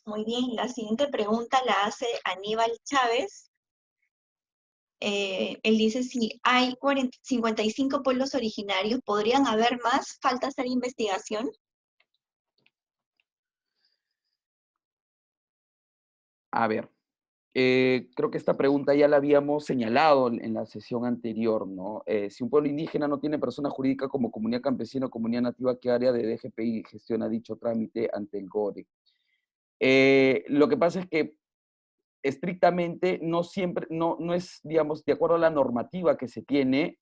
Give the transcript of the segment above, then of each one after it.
Muy bien, la siguiente pregunta la hace Aníbal Chávez. Él dice, si hay 55 pueblos originarios, ¿podrían haber más? ¿Falta hacer investigación? A ver, creo que esta pregunta ya la habíamos señalado en la sesión anterior, ¿no? Si un pueblo indígena no tiene persona jurídica como comunidad campesina o comunidad nativa, ¿qué área de DGPI gestiona dicho trámite ante el GORE? Lo que pasa es que estrictamente no siempre, no es, digamos, de acuerdo a la normativa que se tiene,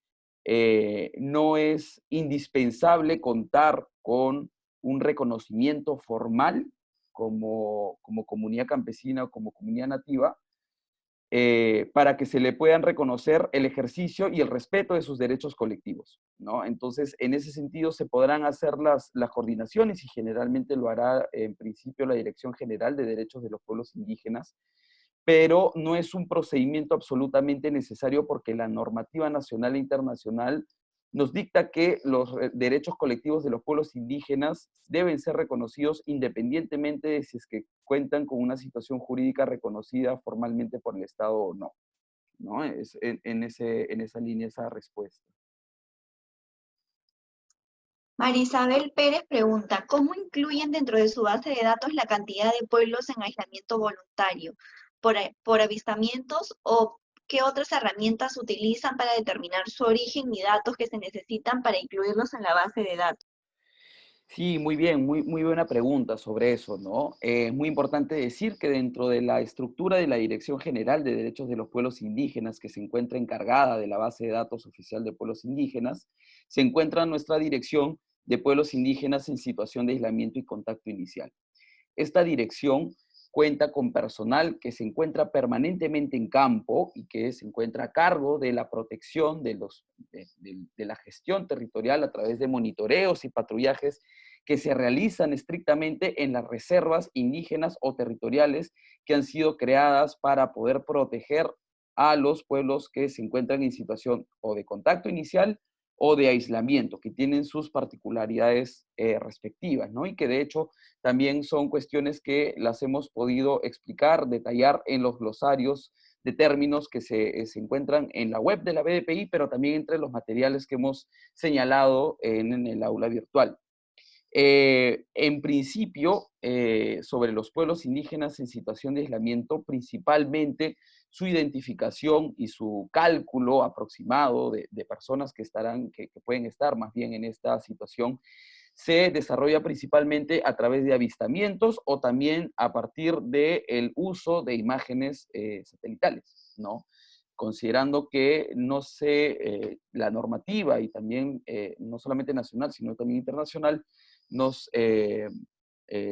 no es indispensable contar con un reconocimiento formal como comunidad campesina o como comunidad nativa, para que se le puedan reconocer el ejercicio y el respeto de sus derechos colectivos, ¿no? Entonces, en ese sentido, se podrán hacer las coordinaciones y generalmente lo hará en principio la Dirección General de Derechos de los Pueblos Indígenas, pero no es un procedimiento absolutamente necesario porque la normativa nacional e internacional nos dicta que los derechos colectivos de los pueblos indígenas deben ser reconocidos independientemente de si es que cuentan con una situación jurídica reconocida formalmente por el Estado o no. ¿No? Es en esa línea esa respuesta. Marisabel Pérez pregunta, ¿cómo incluyen dentro de su base de datos la cantidad de pueblos en aislamiento voluntario? ¿Por avistamientos o qué otras herramientas utilizan para determinar su origen y datos que se necesitan para incluirlos en la base de datos? Sí, muy bien, muy buena pregunta sobre eso, ¿no? Es muy importante decir que dentro de la estructura de la Dirección General de Derechos de los Pueblos Indígenas, que se encuentra encargada de la base de datos oficial de pueblos indígenas, se encuentra nuestra Dirección de Pueblos Indígenas en situación de aislamiento y contacto inicial. Esta dirección cuenta con personal que se encuentra permanentemente en campo y que se encuentra a cargo de la protección de la gestión territorial a través de monitoreos y patrullajes que se realizan estrictamente en las reservas indígenas o territoriales que han sido creadas para poder proteger a los pueblos que se encuentran en situación o de contacto inicial o de aislamiento, que tienen sus particularidades respectivas, ¿no? Y que de hecho también son cuestiones que las hemos podido explicar, detallar en los glosarios de términos que se encuentran en la web de la BDPI, pero también entre los materiales que hemos señalado en el aula virtual. En principio, sobre los pueblos indígenas en situación de aislamiento, principalmente su identificación y su cálculo aproximado de personas que pueden estar más bien en esta situación, se desarrolla principalmente a través de avistamientos o también a partir del uso de imágenes satelitales, ¿no? Considerando que no la normativa y también no solamente nacional, sino también internacional, nos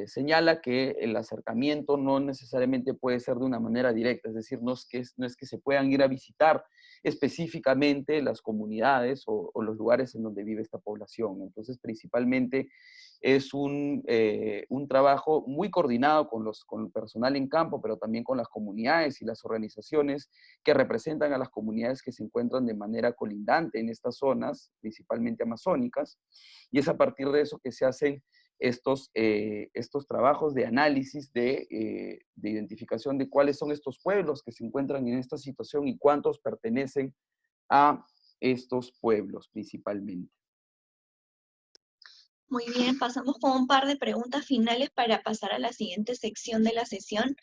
señala que el acercamiento no necesariamente puede ser de una manera directa, es decir, no es que se puedan ir a visitar específicamente las comunidades o los lugares en donde vive esta población. Entonces, principalmente es un trabajo muy coordinado con el personal en campo, pero también con las comunidades y las organizaciones que representan a las comunidades que se encuentran de manera colindante en estas zonas, principalmente amazónicas, y es a partir de eso que se hacen estos trabajos de análisis, de identificación de cuáles son estos pueblos que se encuentran en esta situación y cuántos pertenecen a estos pueblos principalmente. Muy bien, pasamos con un par de preguntas finales para pasar a la siguiente sección de la sesión.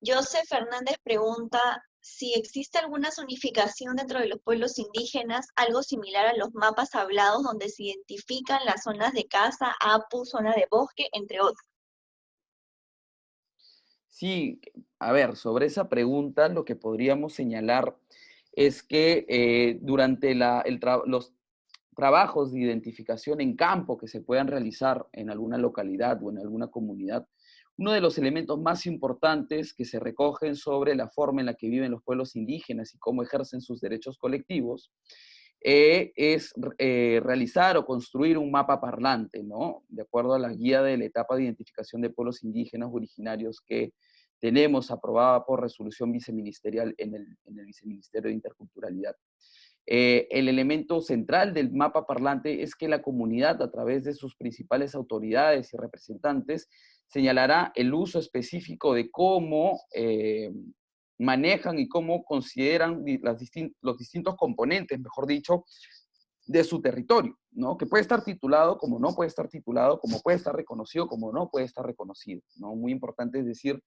Joseph Fernández pregunta si existe alguna zonificación dentro de los pueblos indígenas, algo similar a los mapas hablados donde se identifican las zonas de caza, apu, zona de bosque, entre otros. Sí, a ver, sobre esa pregunta lo que podríamos señalar es que durante los trabajos de identificación en campo que se puedan realizar en alguna localidad o en alguna comunidad, uno de los elementos más importantes que se recogen sobre la forma en la que viven los pueblos indígenas y cómo ejercen sus derechos colectivos es realizar o construir un mapa parlante, ¿no? De acuerdo a la guía de la etapa de identificación de pueblos indígenas originarios que tenemos aprobada por resolución viceministerial en el Viceministerio de Interculturalidad. El elemento central del mapa parlante es que la comunidad, a través de sus principales autoridades y representantes, señalará el uso específico de cómo manejan y cómo consideran los distintos componentes, mejor dicho, de su territorio, ¿no? Que puede estar titulado, como no puede estar titulado, como puede estar reconocido, como no puede estar reconocido, ¿no? Muy importante es decir,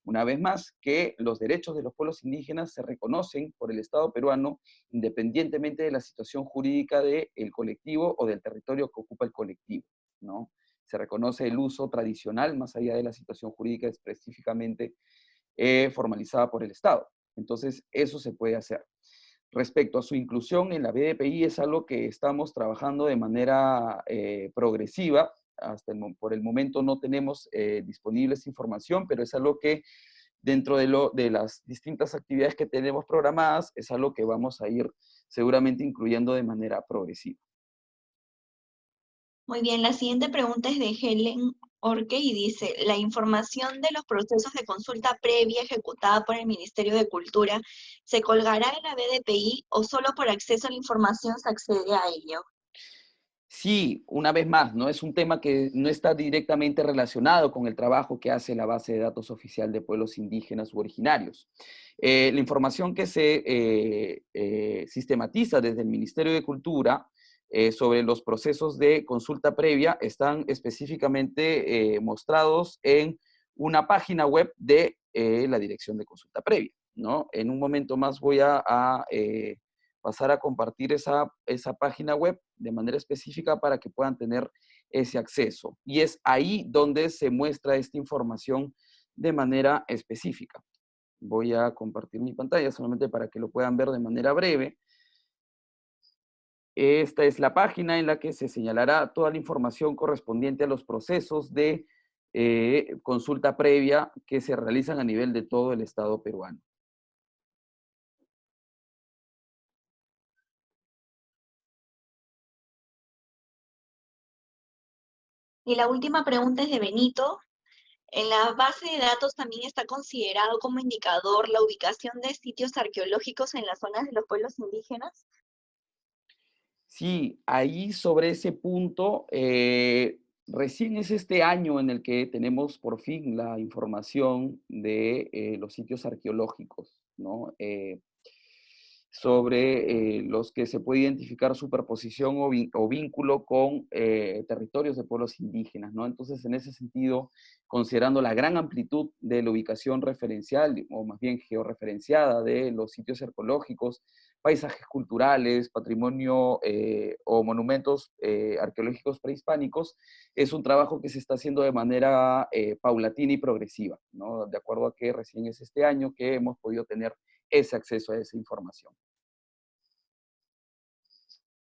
una vez más, que los derechos de los pueblos indígenas se reconocen por el Estado peruano independientemente de la situación jurídica del colectivo o del territorio que ocupa el colectivo, ¿no? Se reconoce el uso tradicional más allá de la situación jurídica específicamente formalizada por el Estado. Entonces, eso se puede hacer. Respecto a su inclusión en la BDPI, es algo que estamos trabajando de manera progresiva. Por el momento no tenemos disponible esa información, pero es algo que dentro de las distintas actividades que tenemos programadas, es algo que vamos a ir seguramente incluyendo de manera progresiva. Muy bien, la siguiente pregunta es de Helen Orque y dice, ¿la información de los procesos de consulta previa ejecutada por el Ministerio de Cultura se colgará en la BDPI o solo por acceso a la información se accede a ello? Sí, una vez más, no es un tema que no está directamente relacionado con el trabajo que hace la base de datos oficial de pueblos indígenas u originarios. La información que se sistematiza desde el Ministerio de Cultura sobre los procesos de consulta previa están específicamente mostrados en una página web de la Dirección de Consulta Previa, ¿no? En un momento más voy a pasar a compartir esa página web de manera específica para que puedan tener ese acceso. Y es ahí donde se muestra esta información de manera específica. Voy a compartir mi pantalla solamente para que lo puedan ver de manera breve. Esta es la página en la que se señalará toda la información correspondiente a los procesos de consulta previa que se realizan a nivel de todo el Estado peruano. Y la última pregunta es de Benito. En la base de datos también está considerado como indicador la ubicación de sitios arqueológicos en las zonas de los pueblos indígenas. Sí, ahí sobre ese punto, recién es este año en el que tenemos por fin la información de los sitios arqueológicos, ¿no? Sobre los que se puede identificar superposición o vínculo con territorios de pueblos indígenas, ¿no? Entonces, en ese sentido, considerando la gran amplitud de la ubicación referencial, o más bien georreferenciada de los sitios arqueológicos, paisajes culturales, patrimonio o monumentos arqueológicos prehispánicos, es un trabajo que se está haciendo de manera paulatina y progresiva, ¿no? De acuerdo a que recién es este año que hemos podido tener ese acceso a esa información.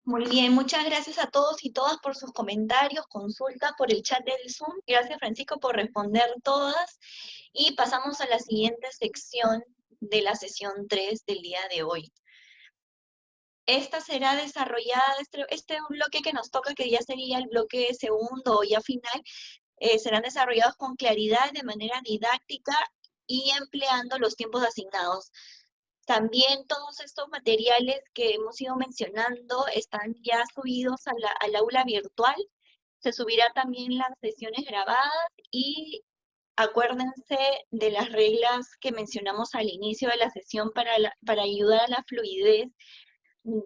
Muy bien, muchas gracias a todos y todas por sus comentarios, consultas por el chat del Zoom. Gracias, Francisco, por responder todas. Y pasamos a la siguiente sección de la sesión 3 del día de hoy. Esta será desarrollada, este bloque que nos toca, que ya sería el bloque segundo o ya final, serán desarrollados con claridad, de manera didáctica y empleando los tiempos asignados. También todos estos materiales que hemos ido mencionando están ya subidos al aula virtual. Se subirá también las sesiones grabadas y acuérdense de las reglas que mencionamos al inicio de la sesión para ayudar a la fluidez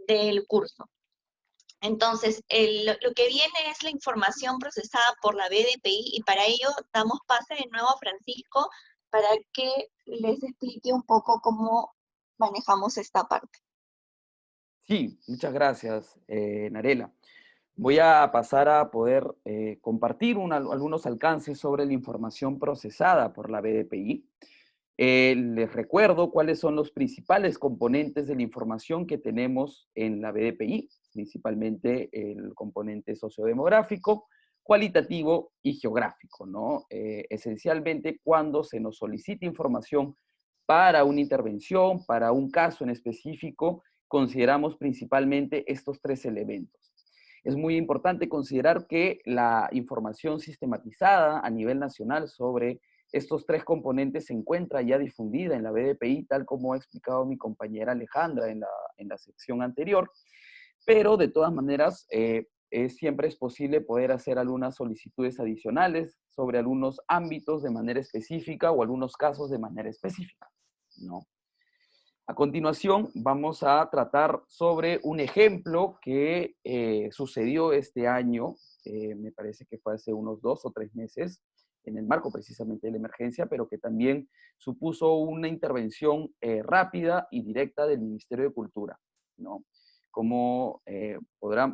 del curso. Entonces, lo que viene es la información procesada por la BDPI y para ello damos pase de nuevo a Francisco para que les explique un poco cómo manejamos esta parte. Sí, muchas gracias, Narela. Voy a pasar a poder compartir algunos alcances sobre la información procesada por la BDPI. Les recuerdo cuáles son los principales componentes de la información que tenemos en la BDPI, principalmente el componente sociodemográfico, cualitativo y geográfico, ¿no? Esencialmente, cuando se nos solicita información para una intervención, para un caso en específico, consideramos principalmente estos tres elementos. Es muy importante considerar que la información sistematizada a nivel nacional sobre estos tres componentes se encuentra ya difundida en la BDPI, tal como ha explicado mi compañera Alejandra en la sección anterior, pero de todas maneras siempre es posible poder hacer algunas solicitudes adicionales sobre algunos ámbitos de manera específica o algunos casos de manera específica, ¿no? A continuación, vamos a tratar sobre un ejemplo que sucedió este año, me parece que fue hace unos 2 o 3 meses, en el marco precisamente de la emergencia, pero que también supuso una intervención rápida y directa del Ministerio de Cultura, ¿no? Como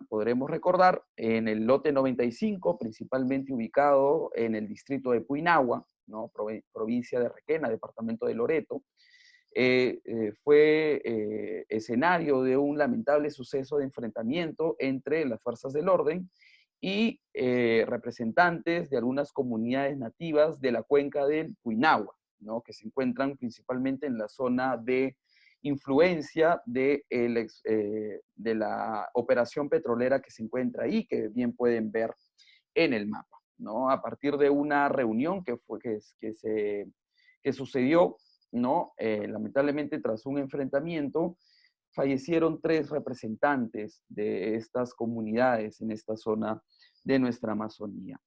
podremos recordar, en el lote 95, principalmente ubicado en el distrito de Puinahua, ¿no? Provincia de Requena, departamento de Loreto, fue escenario de un lamentable suceso de enfrentamiento entre las fuerzas del orden y representantes de algunas comunidades nativas de la cuenca del Puinahua, ¿no? Que se encuentran principalmente en la zona de influencia de la operación petrolera que se encuentra ahí, que bien pueden ver en el mapa, ¿no? A partir de una reunión que sucedió, ¿no? Lamentablemente, tras un enfrentamiento, fallecieron 3 representantes de estas comunidades en esta zona de nuestra Amazonía.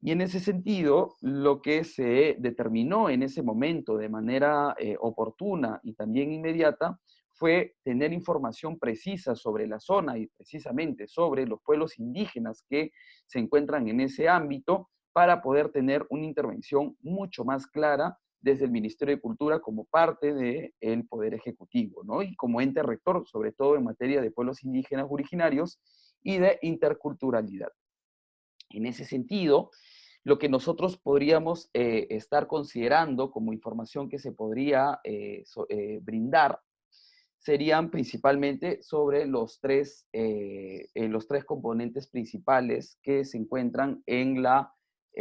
Y en ese sentido, lo que se determinó en ese momento de manera oportuna y también inmediata fue tener información precisa sobre la zona y precisamente sobre los pueblos indígenas que se encuentran en ese ámbito para poder tener una intervención mucho más clara desde el Ministerio de Cultura como parte del Poder Ejecutivo, ¿no? Y como ente rector, sobre todo en materia de pueblos indígenas originarios y de interculturalidad. En ese sentido, lo que nosotros podríamos estar considerando como información que se podría brindar serían principalmente sobre los tres componentes principales que se encuentran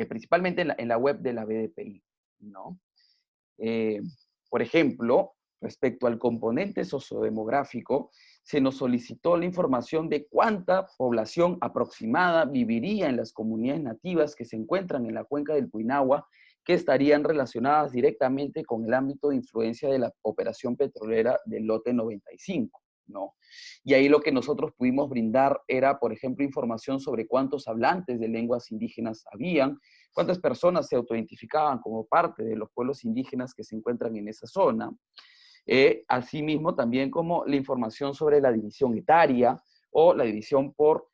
principalmente en la web de la BDPI, ¿no? Eh, por ejemplo, respecto al componente sociodemográfico, se nos solicitó la información de cuánta población aproximada viviría en las comunidades nativas que se encuentran en la cuenca del Puinahua, que estarían relacionadas directamente con el ámbito de influencia de la operación petrolera del lote 95, ¿no? Y ahí lo que nosotros pudimos brindar era, por ejemplo, información sobre cuántos hablantes de lenguas indígenas habían, cuántas personas se autoidentificaban como parte de los pueblos indígenas que se encuentran en esa zona. Asimismo, también como la información sobre la división etaria o la división por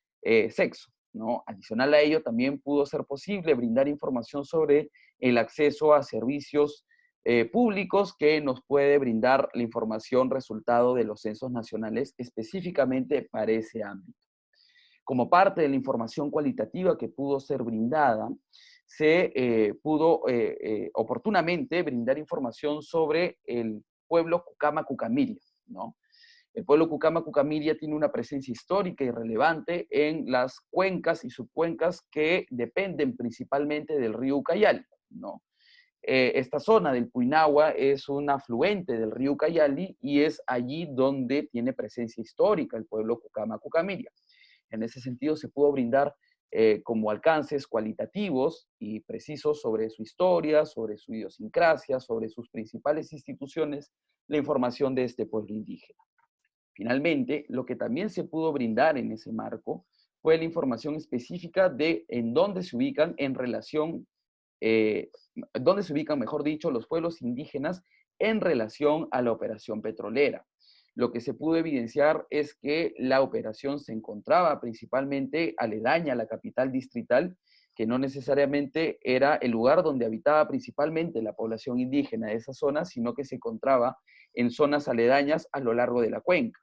sexo, ¿no? Adicional a ello, también pudo ser posible brindar información sobre el acceso a servicios públicos que nos puede brindar la información resultado de los censos nacionales específicamente para ese ámbito. Como parte de la información cualitativa que pudo ser brindada, se pudo oportunamente brindar información sobre el pueblo Cucama Cucamiria, ¿no? El pueblo Cucama Cucamiria tiene una presencia histórica y relevante en las cuencas y subcuencas que dependen principalmente del río Ucayali, ¿no? Esta zona del Puinahua es un afluente del río Ucayali y es allí donde tiene presencia histórica el pueblo Cucama Cucamiria. En ese sentido, se pudo brindar como alcances cualitativos y precisos sobre su historia, sobre su idiosincrasia, sobre sus principales instituciones, la información de este pueblo indígena. Finalmente, lo que también se pudo brindar en ese marco fue la información específica de en dónde se ubican en relación, dónde se ubican, mejor dicho, los pueblos indígenas en relación a la operación petrolera. Lo que se pudo evidenciar es que la operación se encontraba principalmente aledaña a la capital distrital, que no necesariamente era el lugar donde habitaba principalmente la población indígena de esa zona, sino que se encontraba en zonas aledañas a lo largo de la cuenca.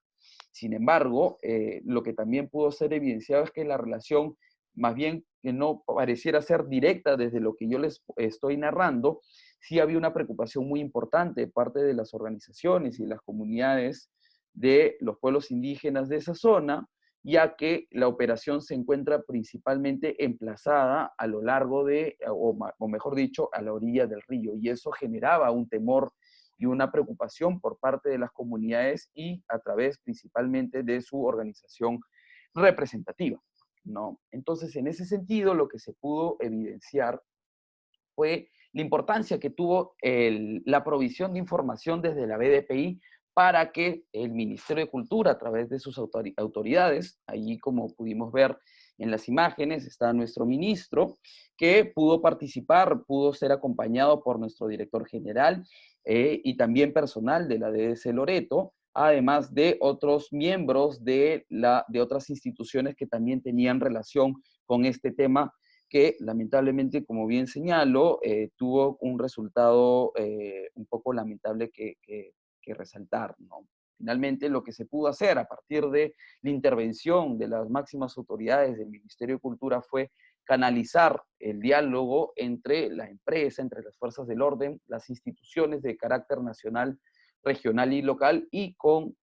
Sin embargo, lo que también pudo ser evidenciado es que la relación, más bien que no pareciera ser directa desde lo que yo les estoy narrando, sí había una preocupación muy importante de parte de las organizaciones y las comunidades de los pueblos indígenas de esa zona, ya que la operación se encuentra principalmente emplazada a lo largo o mejor dicho, a la orilla del río, y eso generaba un temor y una preocupación por parte de las comunidades y a través principalmente de su organización representativa, ¿no? Entonces, en ese sentido, lo que se pudo evidenciar fue la importancia que tuvo la provisión de información desde la BDPI para que el Ministerio de Cultura, a través de sus autoridades, allí como pudimos ver En las imágenes está nuestro ministro, que pudo participar, pudo ser acompañado por nuestro director general y también personal de la DDC Loreto, además de otros miembros de otras instituciones que también tenían relación con este tema que lamentablemente, como bien señalo, tuvo un resultado un poco lamentable que resaltar, ¿no? Finalmente, lo que se pudo hacer a partir de la intervención de las máximas autoridades del Ministerio de Cultura fue canalizar el diálogo entre la empresa, entre las fuerzas del orden, las instituciones de carácter nacional, regional y local, y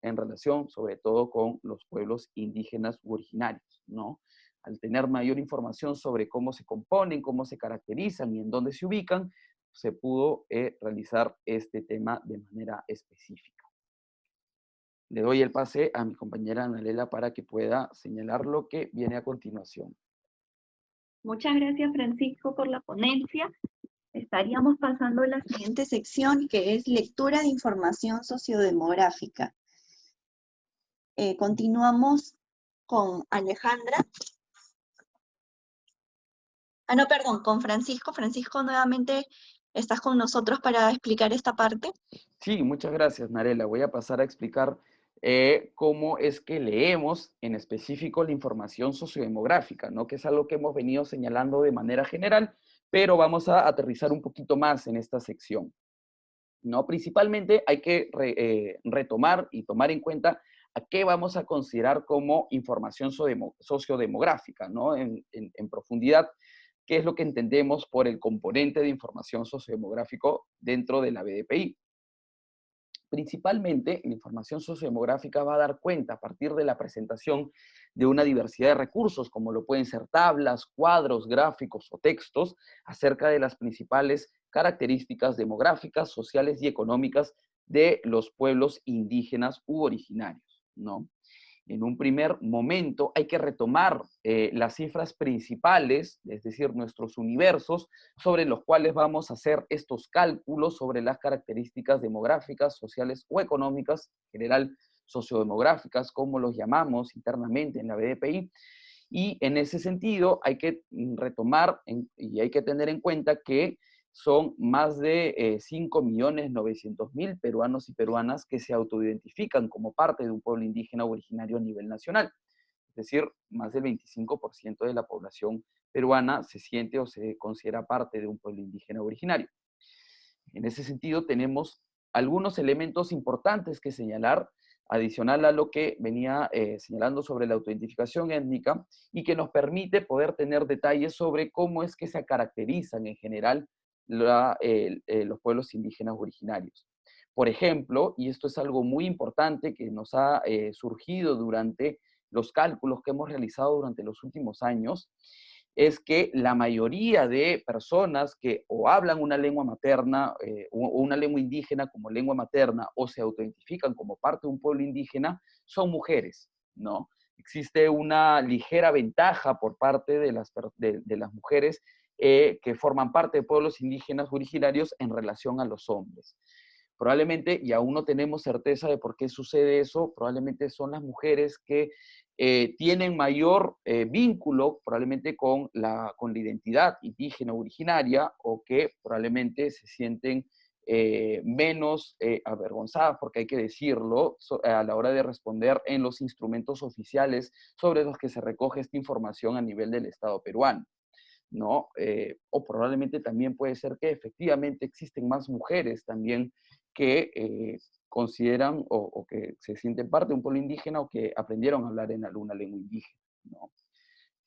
en relación sobre todo con los pueblos indígenas u originarios, ¿no? Al tener mayor información sobre cómo se componen, cómo se caracterizan y en dónde se ubican, se pudo realizar este tema de manera específica. Le doy el pase a mi compañera Analela para que pueda señalar lo que viene a continuación. Muchas gracias, Francisco, por la ponencia. Estaríamos pasando a la siguiente sección, que es lectura de información sociodemográfica. Continuamos con Alejandra. No, perdón, con Francisco. Francisco, nuevamente estás con nosotros para explicar esta parte. Sí, muchas gracias, Narela. Voy a pasar a explicar cómo es que leemos en específico la información sociodemográfica, ¿no? Que es algo que hemos venido señalando de manera general, pero vamos a aterrizar un poquito más en esta sección, ¿no? Principalmente hay que retomar y tomar en cuenta a qué vamos a considerar como información sociodemográfica, ¿no? En profundidad, qué es lo que entendemos por el componente de información sociodemográfico dentro de la BDPI. Principalmente, la información sociodemográfica va a dar cuenta a partir de la presentación de una diversidad de recursos, como lo pueden ser tablas, cuadros, gráficos o textos, acerca de las principales características demográficas, sociales y económicas de los pueblos indígenas u originarios, ¿no? En un primer momento hay que retomar las cifras principales, es decir, nuestros universos, sobre los cuales vamos a hacer estos cálculos sobre las características demográficas, sociales o económicas, en general sociodemográficas, como los llamamos internamente en la BDPI. Y en ese sentido hay que retomar y hay que tener en cuenta que son más de 5.900.000 peruanos y peruanas que se autoidentifican como parte de un pueblo indígena originario a nivel nacional. Es decir, más del 25% de la población peruana se siente o se considera parte de un pueblo indígena originario. En ese sentido, tenemos algunos elementos importantes que señalar, adicional a lo que venía señalando sobre la autoidentificación étnica y que nos permite poder tener detalles sobre cómo es que se caracterizan en general los pueblos indígenas originarios. Por ejemplo, y esto es algo muy importante que nos ha surgido durante los cálculos que hemos realizado durante los últimos años, es que la mayoría de personas que o hablan una lengua materna o una lengua indígena como lengua materna o se autoidentifican como parte de un pueblo indígena son mujeres, ¿no? Existe una ligera ventaja por parte de las mujeres que forman parte de pueblos indígenas originarios en relación a los hombres. Probablemente, y aún no tenemos certeza de por qué sucede eso, probablemente son las mujeres que tienen mayor vínculo probablemente con la identidad indígena originaria o que probablemente se sienten menos avergonzadas, porque hay que decirlo, a la hora de responder en los instrumentos oficiales sobre los que se recoge esta información a nivel del Estado peruano, ¿no? O probablemente también puede ser que efectivamente existen más mujeres también que consideran o que se sienten parte de un pueblo indígena o que aprendieron a hablar en alguna lengua indígena, ¿no?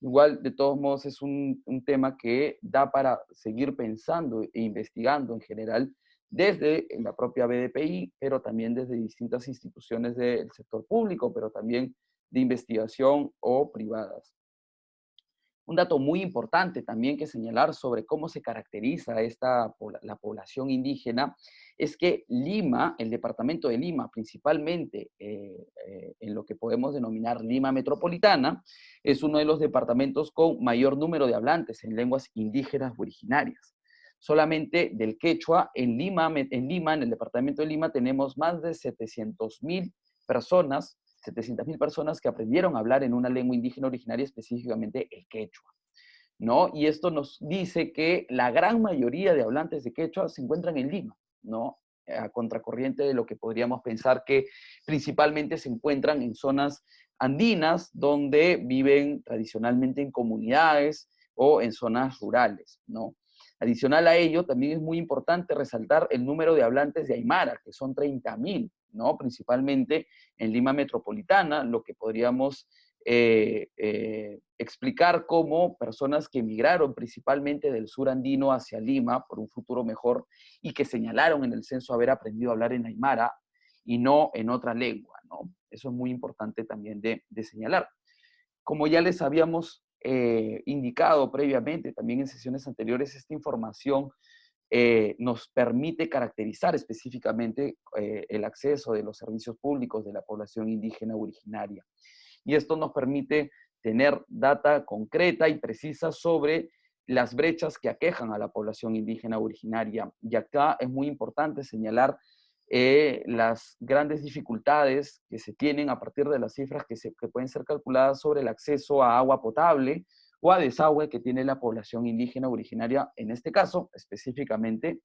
Igual, de todos modos, es un tema que da para seguir pensando e investigando en general desde la propia BDPI, pero también desde distintas instituciones del sector público, pero también de investigación o privadas. Un dato muy importante también que señalar sobre cómo se caracteriza la población indígena es que Lima, el departamento de Lima, principalmente en lo que podemos denominar Lima metropolitana, es uno de los departamentos con mayor número de hablantes en lenguas indígenas originarias. Solamente del quechua, en el departamento de Lima, tenemos más de 700.000 personas 700.000 personas que aprendieron a hablar en una lengua indígena originaria, específicamente el quechua, ¿no? Y esto nos dice que la gran mayoría de hablantes de quechua se encuentran en Lima, ¿no? A contracorriente de lo que podríamos pensar que principalmente se encuentran en zonas andinas, donde viven tradicionalmente en comunidades o en zonas rurales, ¿no? Adicional a ello, también es muy importante resaltar el número de hablantes de Aymara, que son 30.000, ¿no? Principalmente en Lima metropolitana, lo que podríamos explicar como personas que emigraron principalmente del sur andino hacia Lima por un futuro mejor y que señalaron en el censo haber aprendido a hablar en Aymara y no en otra lengua, ¿no? Eso es muy importante también de señalar. Como ya les habíamos indicado previamente, también en sesiones anteriores, esta información nos permite caracterizar específicamente el acceso de los servicios públicos de la población indígena originaria. Y esto nos permite tener data concreta y precisa sobre las brechas que aquejan a la población indígena originaria. Y acá es muy importante señalar las grandes dificultades que se tienen a partir de las cifras que pueden ser calculadas sobre el acceso a agua potable o a desagüe que tiene la población indígena originaria, en este caso específicamente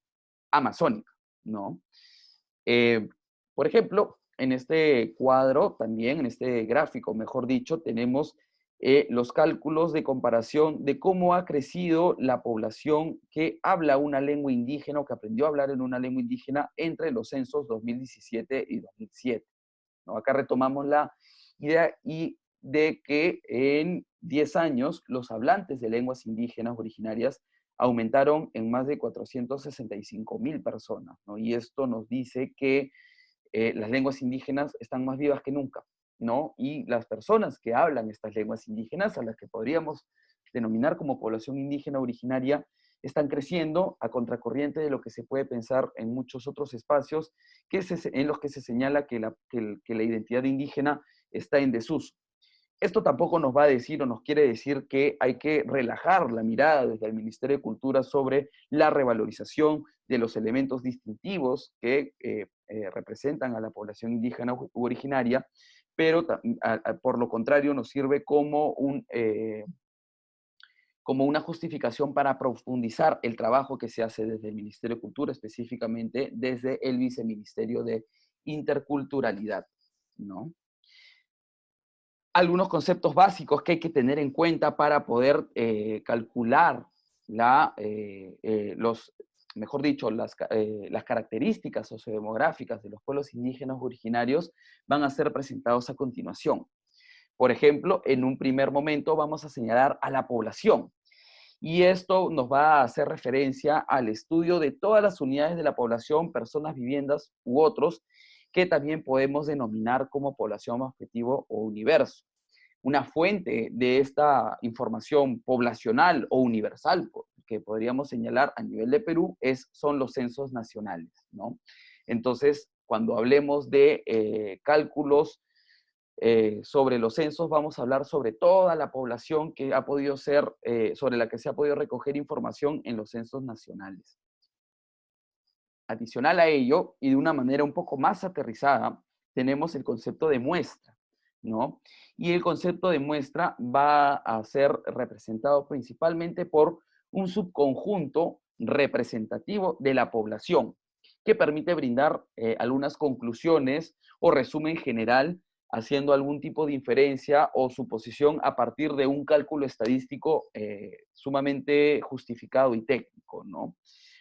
amazónica, ¿no? Eh, por ejemplo, en este cuadro, también en este gráfico, mejor dicho, tenemos los cálculos de comparación de cómo ha crecido la población que habla una lengua indígena o que aprendió a hablar en una lengua indígena entre los censos 2017 y 2007, ¿no? Acá retomamos la idea y de que en 10 años los hablantes de lenguas indígenas originarias aumentaron en más de 465.000 personas, ¿no? Y esto nos dice que las lenguas indígenas están más vivas que nunca, ¿no? Y las personas que hablan estas lenguas indígenas, a las que podríamos denominar como población indígena originaria, están creciendo a contracorriente de lo que se puede pensar en muchos otros espacios en los que se señala que la identidad indígena está en desuso. Esto tampoco nos va a decir o nos quiere decir que hay que relajar la mirada desde el Ministerio de Cultura sobre la revalorización de los elementos distintivos que representan a la población indígena originaria, pero por lo contrario nos sirve como una justificación para profundizar el trabajo que se hace desde el Ministerio de Cultura, específicamente desde el Viceministerio de Interculturalidad, ¿no? Algunos conceptos básicos que hay que tener en cuenta para poder calcular mejor dicho, las características sociodemográficas de los pueblos indígenas originarios van a ser presentados a continuación. Por ejemplo, en un primer momento vamos a señalar a la población. Y esto nos va a hacer referencia al estudio de todas las unidades de la población, personas, viviendas u otros, que también podemos denominar como población objetivo o universo. Una fuente de esta información poblacional o universal que podríamos señalar a nivel de Perú son los censos nacionales, ¿no? Entonces, cuando hablemos de cálculos sobre los censos, vamos a hablar sobre toda la población que ha podido ser, sobre la que se ha podido recoger información en los censos nacionales. Adicional a ello, y de una manera un poco más aterrizada, tenemos el concepto de muestra, ¿no? Y el concepto de muestra va a ser representado principalmente por un subconjunto representativo de la población, que permite brindar algunas conclusiones o resumen general, haciendo algún tipo de inferencia o suposición a partir de un cálculo estadístico sumamente justificado y técnico, ¿no?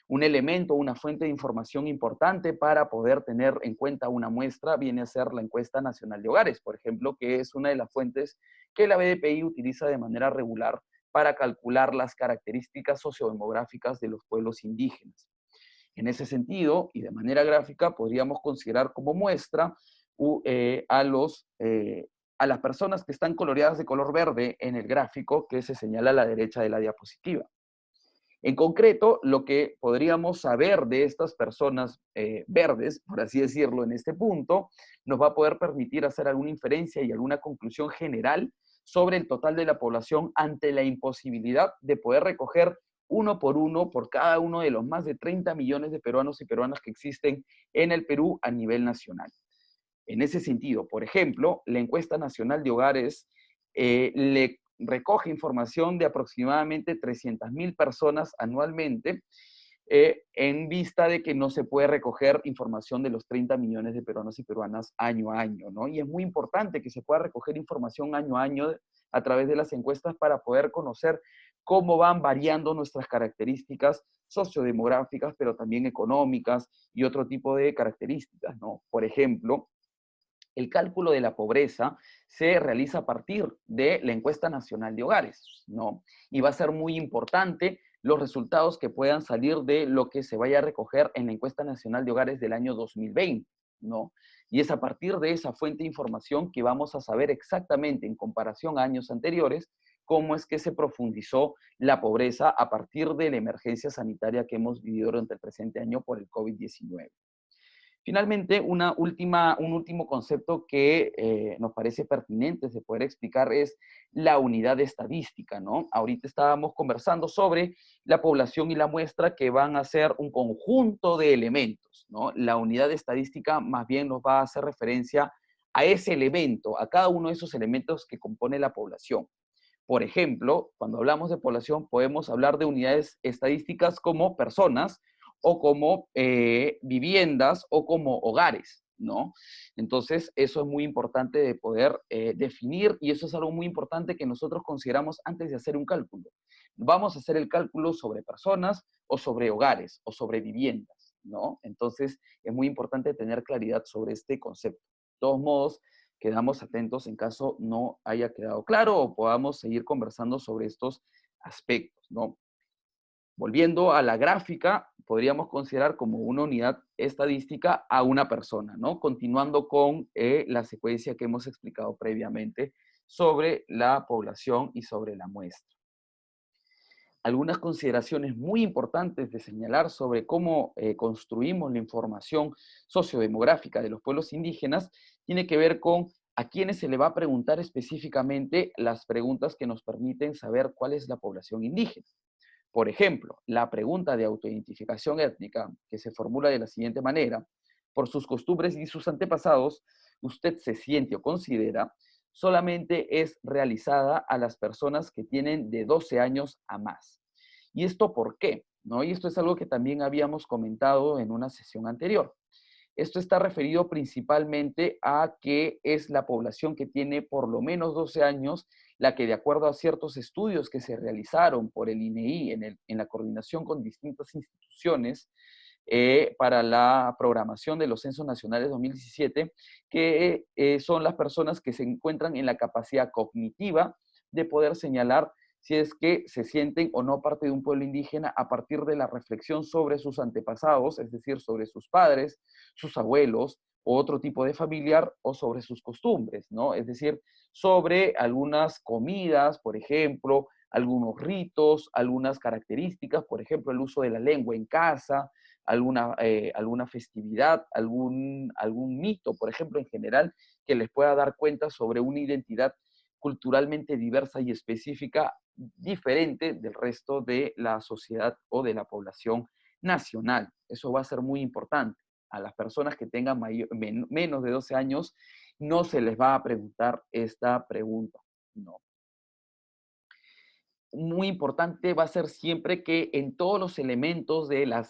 Un elemento, una fuente de información importante para poder tener en cuenta una muestra viene a ser la encuesta nacional de hogares, por ejemplo, que es una de las fuentes que la BDPI utiliza de manera regular para calcular las características sociodemográficas de los pueblos indígenas. En ese sentido, y de manera gráfica, podríamos considerar como muestra a las personas que están coloreadas de color verde en el gráfico que se señala a la derecha de la diapositiva. En concreto, lo que podríamos saber de estas personas verdes, por así decirlo, en este punto, nos va a poder permitir hacer alguna inferencia y alguna conclusión general sobre el total de la población ante la imposibilidad de poder recoger uno por cada uno de los más de 30 millones de peruanos y peruanas que existen en el Perú a nivel nacional. En ese sentido, por ejemplo, la encuesta nacional de hogares le recoge información de aproximadamente 300.000 personas anualmente, en vista de que no se puede recoger información de los 30 millones de peruanos y peruanas año a año, ¿no? Y es muy importante que se pueda recoger información año a año a través de las encuestas para poder conocer cómo van variando nuestras características sociodemográficas, pero también económicas y otro tipo de características, ¿no? Por ejemplo, el cálculo de la pobreza se realiza a partir de la encuesta nacional de hogares, ¿no? Y va a ser muy importante los resultados que puedan salir de lo que se vaya a recoger en la encuesta nacional de hogares del año 2020, ¿no? Y es a partir de esa fuente de información que vamos a saber exactamente, en comparación a años anteriores, cómo es que se profundizó la pobreza a partir de la emergencia sanitaria que hemos vivido durante el presente año por el COVID-19. Finalmente, un último concepto que nos parece pertinente de poder explicar es la unidad estadística, ¿no? Ahorita estábamos conversando sobre la población y la muestra que van a ser un conjunto de elementos, ¿no? La unidad estadística más bien nos va a hacer referencia a ese elemento, a cada uno de esos elementos que compone la población. Por ejemplo, cuando hablamos de población, podemos hablar de unidades estadísticas como personas o como viviendas o como hogares, ¿no? Entonces, eso es muy importante de poder definir y eso es algo muy importante que nosotros consideramos antes de hacer un cálculo. ¿Vamos a hacer el cálculo sobre personas o sobre hogares o sobre viviendas, ¿no? Entonces, es muy importante tener claridad sobre este concepto. De todos modos, quedamos atentos en caso no haya quedado claro o podamos seguir conversando sobre estos aspectos, ¿no? Volviendo a la gráfica, podríamos considerar como una unidad estadística a una persona, ¿no? Continuando con la secuencia que hemos explicado previamente sobre la población y sobre la muestra. Algunas consideraciones muy importantes de señalar sobre cómo construimos la información sociodemográfica de los pueblos indígenas tiene que ver con a quiénes se le va a preguntar específicamente las preguntas que nos permiten saber cuál es la población indígena. Por ejemplo, la pregunta de autoidentificación étnica, que se formula de la siguiente manera: por sus costumbres y sus antepasados, usted se siente o considera, solamente es realizada a las personas que tienen de 12 años a más. ¿Y esto por qué? ¿No? Y esto es algo que también habíamos comentado en una sesión anterior. Esto está referido principalmente a que es la población que tiene por lo menos 12 años la que, de acuerdo a ciertos estudios que se realizaron por el INEI en la coordinación con distintas instituciones para la programación de los Censos Nacionales 2017, que son las personas que se encuentran en la capacidad cognitiva de poder señalar si es que se sienten o no parte de un pueblo indígena a partir de la reflexión sobre sus antepasados, es decir, sobre sus padres, sus abuelos o otro tipo de familiar, o sobre sus costumbres, ¿no? Es decir, sobre algunas comidas, por ejemplo, algunos ritos, algunas características, por ejemplo, el uso de la lengua en casa, alguna festividad, algún mito, por ejemplo, en general, que les pueda dar cuenta sobre una identidad culturalmente diversa y específica, diferente del resto de la sociedad o de la población nacional. Eso va a ser muy importante. A las personas que tengan menos de 12 años no se les va a preguntar esta pregunta, no. Muy importante va a ser siempre que en todos los elementos de la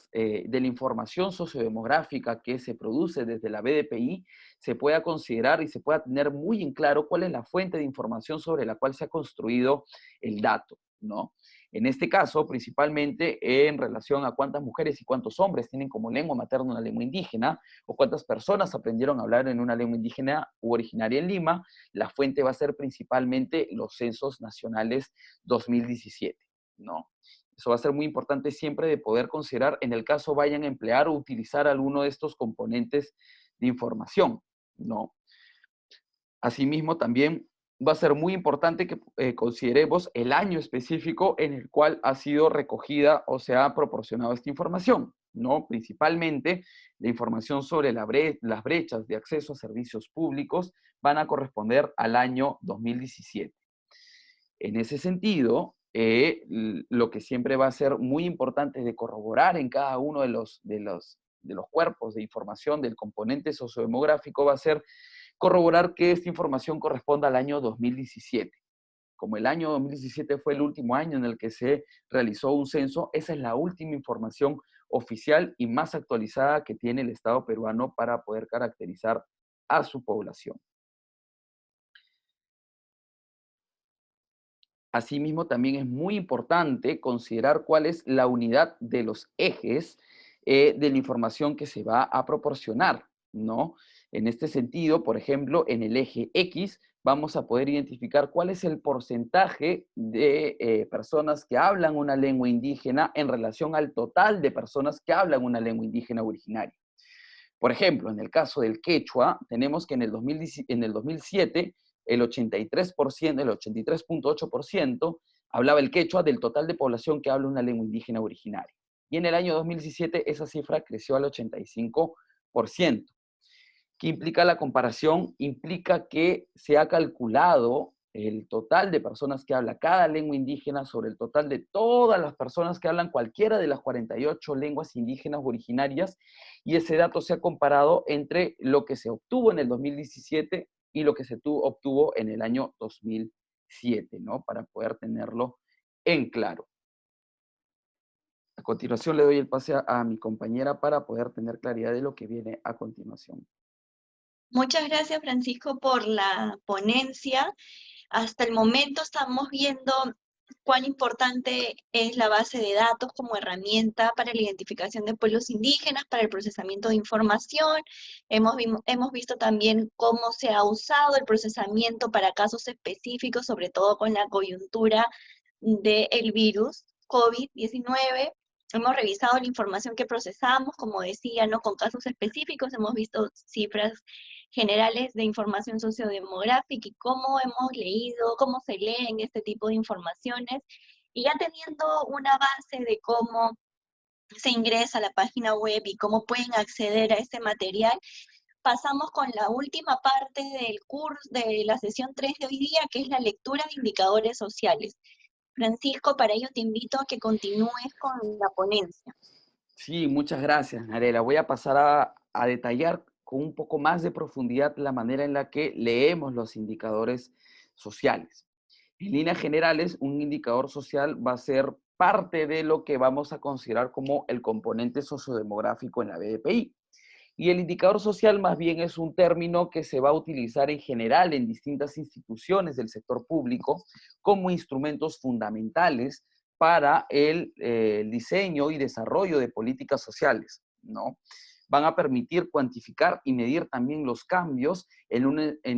información sociodemográfica que se produce desde la BDPI se pueda considerar y se pueda tener muy en claro cuál es la fuente de información sobre la cual se ha construido el dato, ¿no? En este caso, principalmente en relación a cuántas mujeres y cuántos hombres tienen como lengua materna una lengua indígena, o cuántas personas aprendieron a hablar en una lengua indígena u originaria en Lima, la fuente va a ser principalmente los censos nacionales 2017, ¿no? Eso va a ser muy importante siempre de poder considerar en el caso vayan a emplear o utilizar alguno de estos componentes de información, ¿no? Asimismo, también va a ser muy importante que consideremos el año específico en el cual ha sido recogida o se ha proporcionado esta información, ¿no? Principalmente, la información sobre las brechas de acceso a servicios públicos van a corresponder al año 2017. En ese sentido, lo que siempre va a ser muy importante de corroborar en cada uno los cuerpos de información del componente sociodemográfico va a ser corroborar que esta información corresponda al año 2017. Como el año 2017 fue el último año en el que se realizó un censo, esa es la última información oficial y más actualizada que tiene el Estado peruano para poder caracterizar a su población. Asimismo, también es muy importante considerar cuál es la unidad de los ejes de la información que se va a proporcionar, ¿no? En este sentido, por ejemplo, en el eje X vamos a poder identificar cuál es el porcentaje de personas que hablan una lengua indígena en relación al total de personas que hablan una lengua indígena originaria. Por ejemplo, en el caso del quechua, tenemos que en el 2007 el 83%, el 83,8% hablaba el quechua del total de población que habla una lengua indígena originaria. Y en el año 2017 esa cifra creció al 85%. ¿Qué implica la comparación? Implica que se ha calculado el total de personas que habla cada lengua indígena sobre el total de todas las personas que hablan cualquiera de las 48 lenguas indígenas originarias, y ese dato se ha comparado entre lo que se obtuvo en el 2017 y lo que se obtuvo en el año 2007, ¿no? Para poder tenerlo en claro. A continuación le doy el pase a mi compañera para poder tener claridad de lo que viene a continuación. Muchas gracias, Francisco, por la ponencia. Hasta el momento estamos viendo cuán importante es la base de datos como herramienta para la identificación de pueblos indígenas, para el procesamiento de información. Hemos visto también cómo se ha usado el procesamiento para casos específicos, sobre todo con la coyuntura del virus COVID-19. Hemos revisado la información que procesamos, como decía, ¿no? Con casos específicos, hemos visto cifras generales de información sociodemográfica y cómo hemos leído, cómo se leen este tipo de informaciones. Y ya teniendo una base de cómo se ingresa a la página web y cómo pueden acceder a este material, pasamos con la última parte del curso, de la sesión 3 de hoy día, que es la lectura de indicadores sociales. Francisco, para ello te invito a que continúes con la ponencia. Sí, muchas gracias, Narela. Voy a pasar a detallar con un poco más de profundidad la manera en la que leemos los indicadores sociales. En líneas generales, un indicador social va a ser parte de lo que vamos a considerar como el componente sociodemográfico en la BDPI. Y el indicador social más bien es un término que se va a utilizar en general en distintas instituciones del sector público como instrumentos fundamentales para el diseño y desarrollo de políticas sociales, ¿no? Van a permitir cuantificar y medir también los cambios en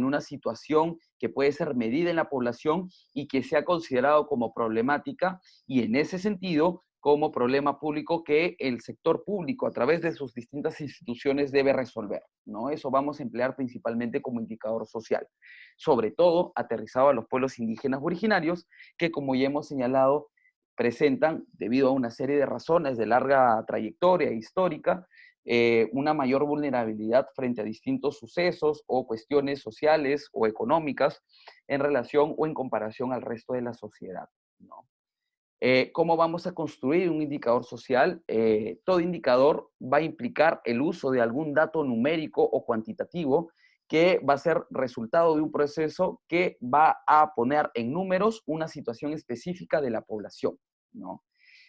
una situación que puede ser medida en la población y que sea considerado como problemática, y en ese sentido como problema público que el sector público a través de sus distintas instituciones debe resolver, ¿no? Eso vamos a emplear principalmente como indicador social, sobre todo aterrizado a los pueblos indígenas originarios, que como ya hemos señalado, presentan, debido a una serie de razones de larga trayectoria histórica, una mayor vulnerabilidad frente a distintos sucesos o cuestiones sociales o económicas en relación o en comparación al resto de la sociedad, ¿no? ¿Cómo vamos a construir un indicador social? Todo indicador va a implicar el uso de algún dato numérico o cuantitativo que va a ser resultado de un proceso que va a poner en números una situación específica de la población, ¿no?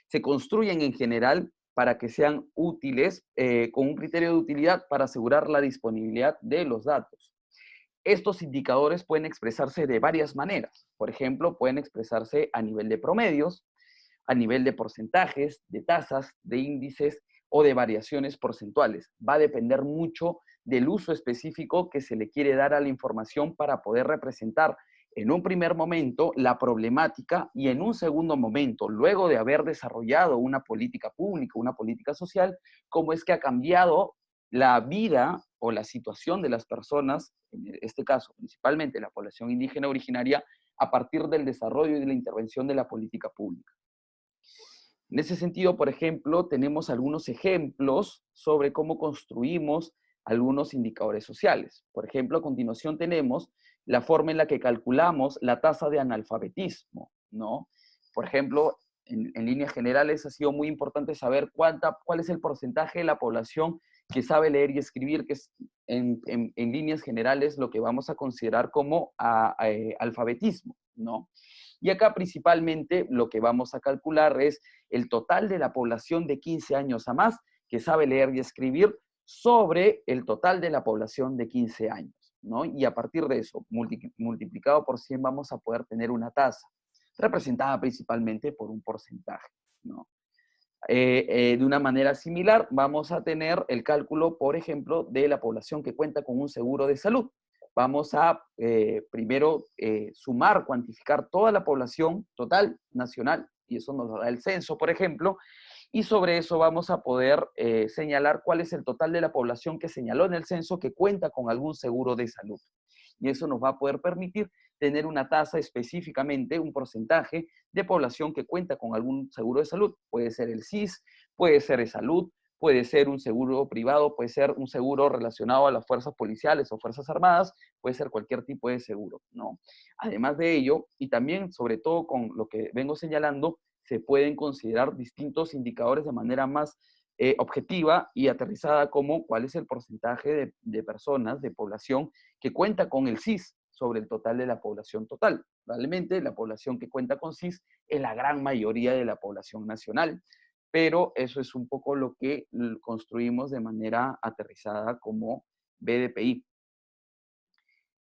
Se construyen en general para que sean útiles, con un criterio de utilidad para asegurar la disponibilidad de los datos. Estos indicadores pueden expresarse de varias maneras. Por ejemplo, pueden expresarse a nivel de promedios, a nivel de porcentajes, de tasas, de índices o de variaciones porcentuales. Va a depender mucho del uso específico que se le quiere dar a la información para poder representar en un primer momento la problemática, y en un segundo momento, luego de haber desarrollado una política pública, una política social, cómo es que ha cambiado la vida o la situación de las personas, en este caso principalmente la población indígena originaria, a partir del desarrollo y de la intervención de la política pública. En ese sentido, por ejemplo, tenemos algunos ejemplos sobre cómo construimos algunos indicadores sociales. Por ejemplo, a continuación tenemos la forma en la que calculamos la tasa de analfabetismo, ¿no? Por ejemplo, en líneas generales ha sido muy importante saber cuál es el porcentaje de la población que sabe leer y escribir, que es en líneas generales lo que vamos a considerar como alfabetismo, ¿no? Y acá principalmente lo que vamos a calcular es el total de la población de 15 años a más que sabe leer y escribir sobre el total de la población de 15 años, ¿no? Y a partir de eso, multiplicado por 100, vamos a poder tener una tasa, representada principalmente por un porcentaje, ¿no? De una manera similar, vamos a tener el cálculo, por ejemplo, de la población que cuenta con un seguro de salud. Vamos a primero sumar, cuantificar toda la población total nacional, y eso nos da el censo, por ejemplo, y sobre eso vamos a poder señalar cuál es el total de la población que señaló en el censo que cuenta con algún seguro de salud. Y eso nos va a poder permitir tener una tasa específicamente, un porcentaje de población que cuenta con algún seguro de salud. Puede ser el SIS, puede ser de salud, puede ser un seguro privado, puede ser un seguro relacionado a las fuerzas policiales o fuerzas armadas, puede ser cualquier tipo de seguro, ¿no? Además de ello, y también sobre todo con lo que vengo señalando, se pueden considerar distintos indicadores de manera más objetiva y aterrizada, como cuál es el porcentaje de personas, de población que cuenta con el SIS sobre el total de la población total. Probablemente la población que cuenta con SIS es la gran mayoría de la población nacional, pero eso es un poco lo que construimos de manera aterrizada como BDPI.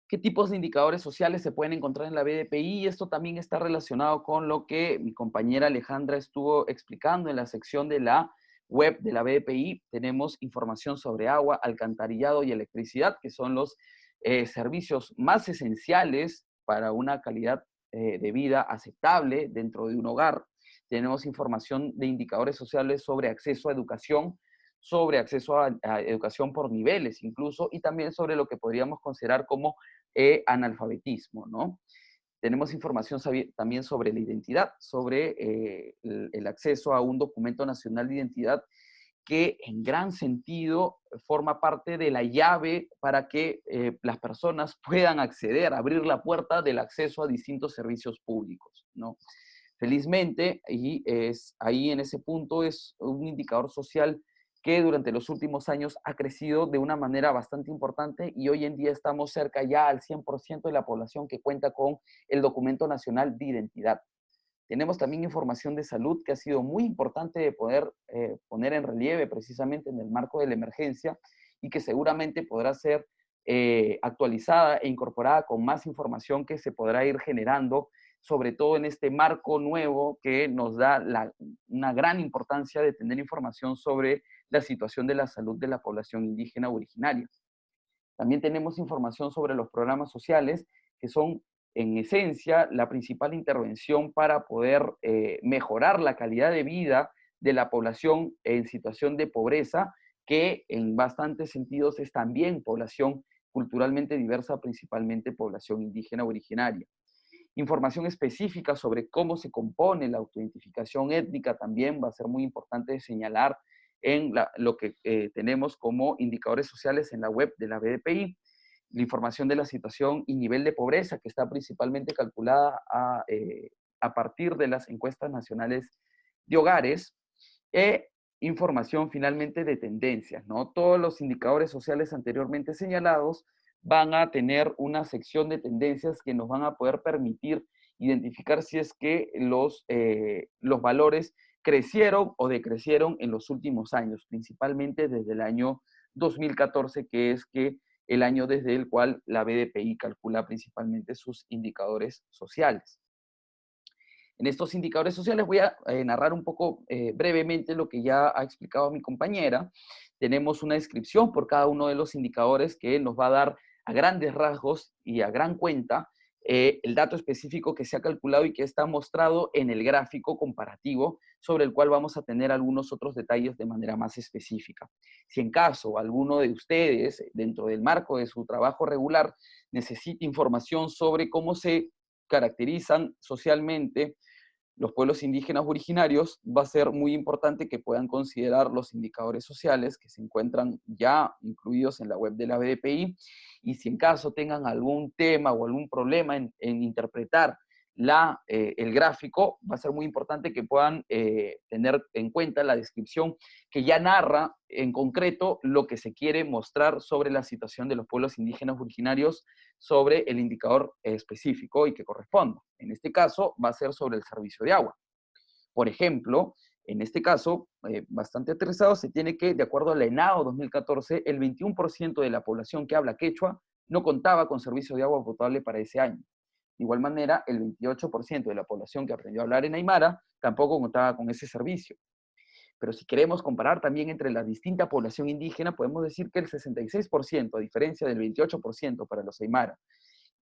¿Qué tipos de indicadores sociales se pueden encontrar en la BDPI? Y esto también está relacionado con lo que mi compañera Alejandra estuvo explicando en la sección de la web de la BDPI. Tenemos información sobre agua, alcantarillado y electricidad, que son los servicios más esenciales para una calidad de vida aceptable dentro de un hogar. Tenemos información de indicadores sociales sobre acceso a educación, sobre acceso a educación por niveles incluso, y también sobre lo que podríamos considerar como analfabetismo, ¿no? Tenemos información también sobre la identidad, sobre el acceso a un documento nacional de identidad que en gran sentido forma parte de la llave para que las personas puedan acceder, abrir la puerta del acceso a distintos servicios públicos, ¿no? Felizmente, y es, ahí en ese punto es un indicador social que durante los últimos años ha crecido de una manera bastante importante y hoy en día estamos cerca ya al 100% de la población que cuenta con el documento nacional de identidad. Tenemos también información de salud que ha sido muy importante de poder poner en relieve precisamente en el marco de la emergencia y que seguramente podrá ser actualizada e incorporada con más información que se podrá ir generando, sobre todo en este marco nuevo que nos da una gran importancia de tener información sobre la situación de la salud de la población indígena originaria. También tenemos información sobre los programas sociales, que son en esencia la principal intervención para poder mejorar la calidad de vida de la población en situación de pobreza, que en bastantes sentidos es también población culturalmente diversa, principalmente población indígena originaria. Información específica sobre cómo se compone la autoidentificación étnica también va a ser muy importante señalar en lo que tenemos como indicadores sociales en la web de la BDPI. La información de la situación y nivel de pobreza, que está principalmente calculada a partir de las encuestas nacionales de hogares, e información finalmente de tendencias, ¿no? Todos los indicadores sociales anteriormente señalados van a tener una sección de tendencias que nos van a poder permitir identificar si es que los valores crecieron o decrecieron en los últimos años, principalmente desde el año 2014, que es que el año desde el cual la BDPI calcula principalmente sus indicadores sociales. En estos indicadores sociales voy a narrar un poco brevemente lo que ya ha explicado mi compañera. Tenemos una descripción por cada uno de los indicadores que nos va a dar a grandes rasgos y a gran cuenta el dato específico que se ha calculado y que está mostrado en el gráfico comparativo, sobre el cual vamos a tener algunos otros detalles de manera más específica. Si en caso alguno de ustedes, dentro del marco de su trabajo regular, necesita información sobre cómo se caracterizan socialmente los pueblos indígenas originarios, va a ser muy importante que puedan considerar los indicadores sociales que se encuentran ya incluidos en la web de la BDPI, y si en caso tengan algún tema o algún problema en interpretar el gráfico, va a ser muy importante que puedan tener en cuenta la descripción que ya narra en concreto lo que se quiere mostrar sobre la situación de los pueblos indígenas originarios sobre el indicador específico y que corresponda. En este caso, va a ser sobre el servicio de agua. Por ejemplo, en este caso, bastante aterrizado, se tiene que, de acuerdo a la ENAO 2014, el 21% de la población que habla quechua no contaba con servicio de agua potable para ese año. De igual manera, el 28% de la población que aprendió a hablar en Aymara tampoco contaba con ese servicio. Pero si queremos comparar también entre la distinta población indígena, podemos decir que el 66%, a diferencia del 28% para los Aymara,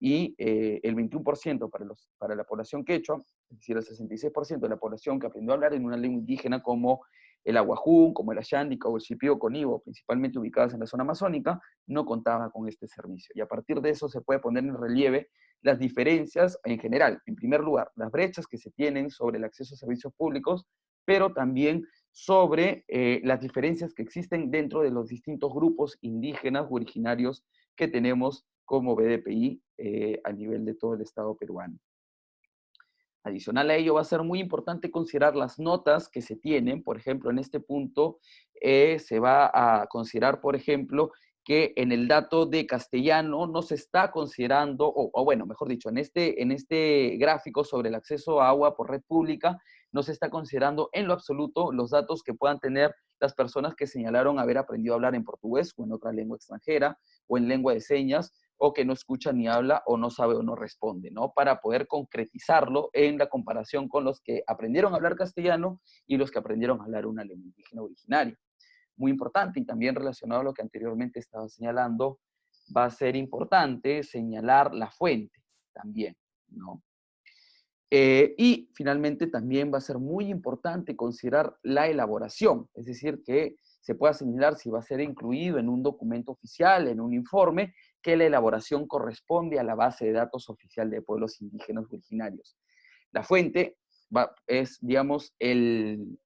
y el 21% para la población quechua, es decir, el 66% de la población que aprendió a hablar en una lengua indígena como el aguajún, como el ayándica o el shipio conibo, principalmente ubicadas en la zona amazónica, no contaba con este servicio. Y a partir de eso se puede poner en relieve las diferencias en general. En primer lugar, las brechas que se tienen sobre el acceso a servicios públicos, pero también sobre las diferencias que existen dentro de los distintos grupos indígenas o originarios que tenemos como BDPI a nivel de todo el Estado peruano. Adicional a ello, va a ser muy importante considerar las notas que se tienen. Por ejemplo, en este punto se va a considerar, por ejemplo, que en el dato de castellano no se está considerando, o bueno, mejor dicho, en este gráfico sobre el acceso a agua por red pública, no se está considerando en lo absoluto los datos que puedan tener las personas que señalaron haber aprendido a hablar en portugués o en otra lengua extranjera o en lengua de señas, o que no escucha ni habla o no sabe o no responde, ¿no? Para poder concretizarlo en la comparación con los que aprendieron a hablar castellano y los que aprendieron a hablar una lengua indígena originaria. Muy importante, y también relacionado a lo que anteriormente estaba señalando, va a ser importante señalar la fuente también, ¿no? Y finalmente también va a ser muy importante considerar la elaboración, es decir, que se pueda señalar si va a ser incluido en un documento oficial, en un informe, que la elaboración corresponde a la base de datos oficial de pueblos indígenas originarios. La fuente es, digamos, el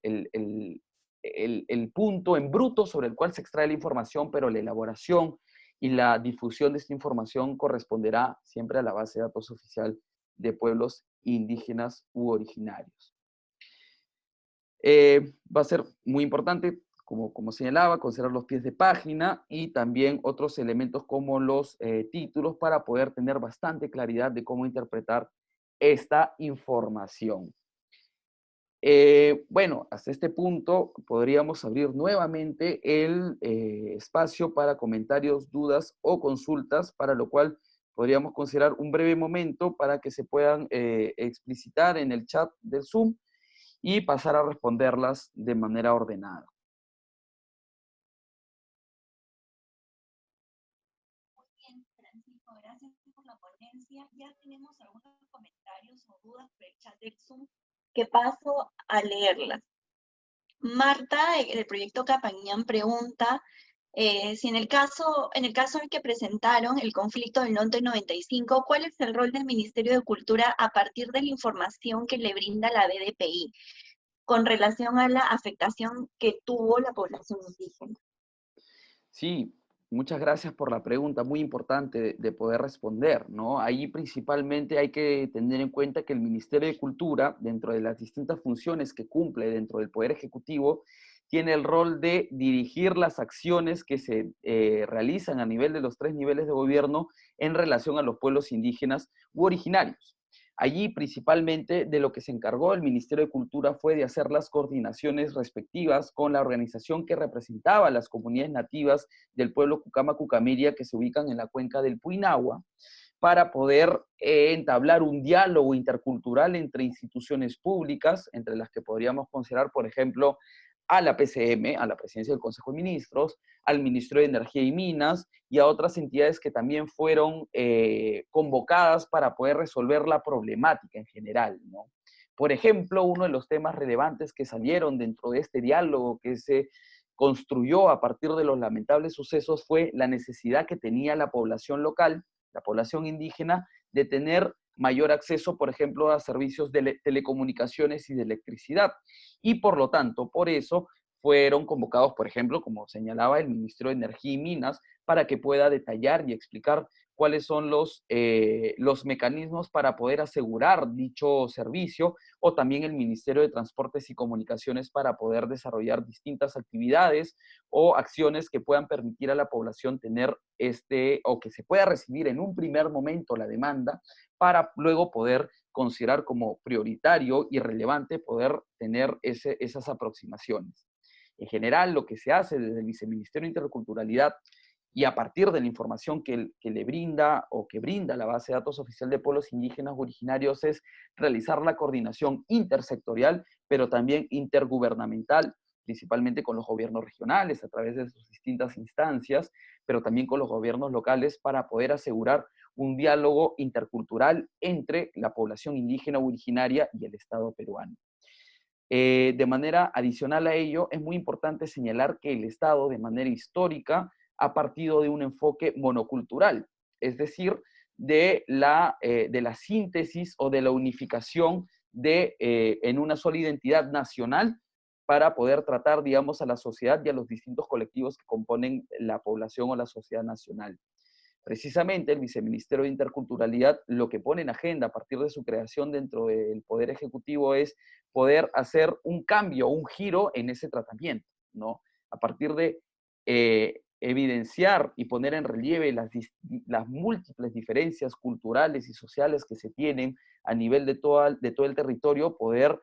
punto en bruto sobre el cual se extrae la información, pero la elaboración y la difusión de esta información corresponderá siempre a la base de datos oficial de pueblos indígenas u originarios. Va a ser muy importante, como señalaba, considerar los pies de página y también otros elementos como los títulos para poder tener bastante claridad de cómo interpretar esta información. Bueno, hasta este punto podríamos abrir nuevamente el espacio para comentarios, dudas o consultas, para lo cual podríamos considerar un breve momento para que se puedan explicitar en el chat del Zoom y pasar a responderlas de manera ordenada. Muy bien, Francisco, gracias por la ponencia. Ya tenemos algunos comentarios o dudas por el chat del Zoom que paso a leerlas. Marta, del proyecto Capañán, pregunta si en el caso en el que presentaron el conflicto del Norte 95, ¿cuál es el rol del Ministerio de Cultura a partir de la información que le brinda la BDPI con relación a la afectación que tuvo la población indígena? Sí, muchas gracias por la pregunta, muy importante de poder responder, ¿no? Ahí principalmente hay que tener en cuenta que el Ministerio de Cultura, dentro de las distintas funciones que cumple dentro del Poder Ejecutivo, tiene el rol de dirigir las acciones que se realizan a nivel de los 3 niveles de gobierno en relación a los pueblos indígenas u originarios. Allí principalmente de lo que se encargó el Ministerio de Cultura fue de hacer las coordinaciones respectivas con la organización que representaba a las comunidades nativas del pueblo Cucama Cucamiria que se ubican en la cuenca del Puinahua, para poder entablar un diálogo intercultural entre instituciones públicas, entre las que podríamos considerar, por ejemplo, a la PCM, a la Presidencia del Consejo de Ministros, al Ministerio de Energía y Minas y a otras entidades que también fueron convocadas para poder resolver la problemática en general, ¿no? Por ejemplo, uno de los temas relevantes que salieron dentro de este diálogo que se construyó a partir de los lamentables sucesos fue la necesidad que tenía la población local, la población indígena, de tener mayor acceso, por ejemplo, a servicios de telecomunicaciones y de electricidad. Y por lo tanto, por eso fueron convocados, por ejemplo, como señalaba el Ministro de Energía y Minas, para que pueda detallar y explicar cuáles son los mecanismos para poder asegurar dicho servicio, o también el Ministerio de Transportes y Comunicaciones para poder desarrollar distintas actividades o acciones que puedan permitir a la población tener o que se pueda recibir en un primer momento la demanda para luego poder considerar como prioritario y relevante poder tener esas aproximaciones. En general, lo que se hace desde el Viceministerio de Interculturalidad y a partir de la información que le brinda o que brinda la base de datos oficial de pueblos indígenas originarios es realizar la coordinación intersectorial, pero también intergubernamental, principalmente con los gobiernos regionales a través de sus distintas instancias, pero también con los gobiernos locales para poder asegurar un diálogo intercultural entre la población indígena originaria y el Estado peruano. De manera adicional a ello, es muy importante señalar que el Estado, de manera histórica, ha partido de un enfoque monocultural, es decir, de la síntesis o de la unificación en una sola identidad nacional para poder tratar, digamos, a la sociedad y a los distintos colectivos que componen la población o la sociedad nacional. Precisamente el Viceministerio de Interculturalidad lo que pone en agenda a partir de su creación dentro del Poder Ejecutivo es poder hacer un cambio, un giro en ese tratamiento, ¿no? A partir de evidenciar y poner en relieve las múltiples diferencias culturales y sociales que se tienen a nivel de todo el territorio, poder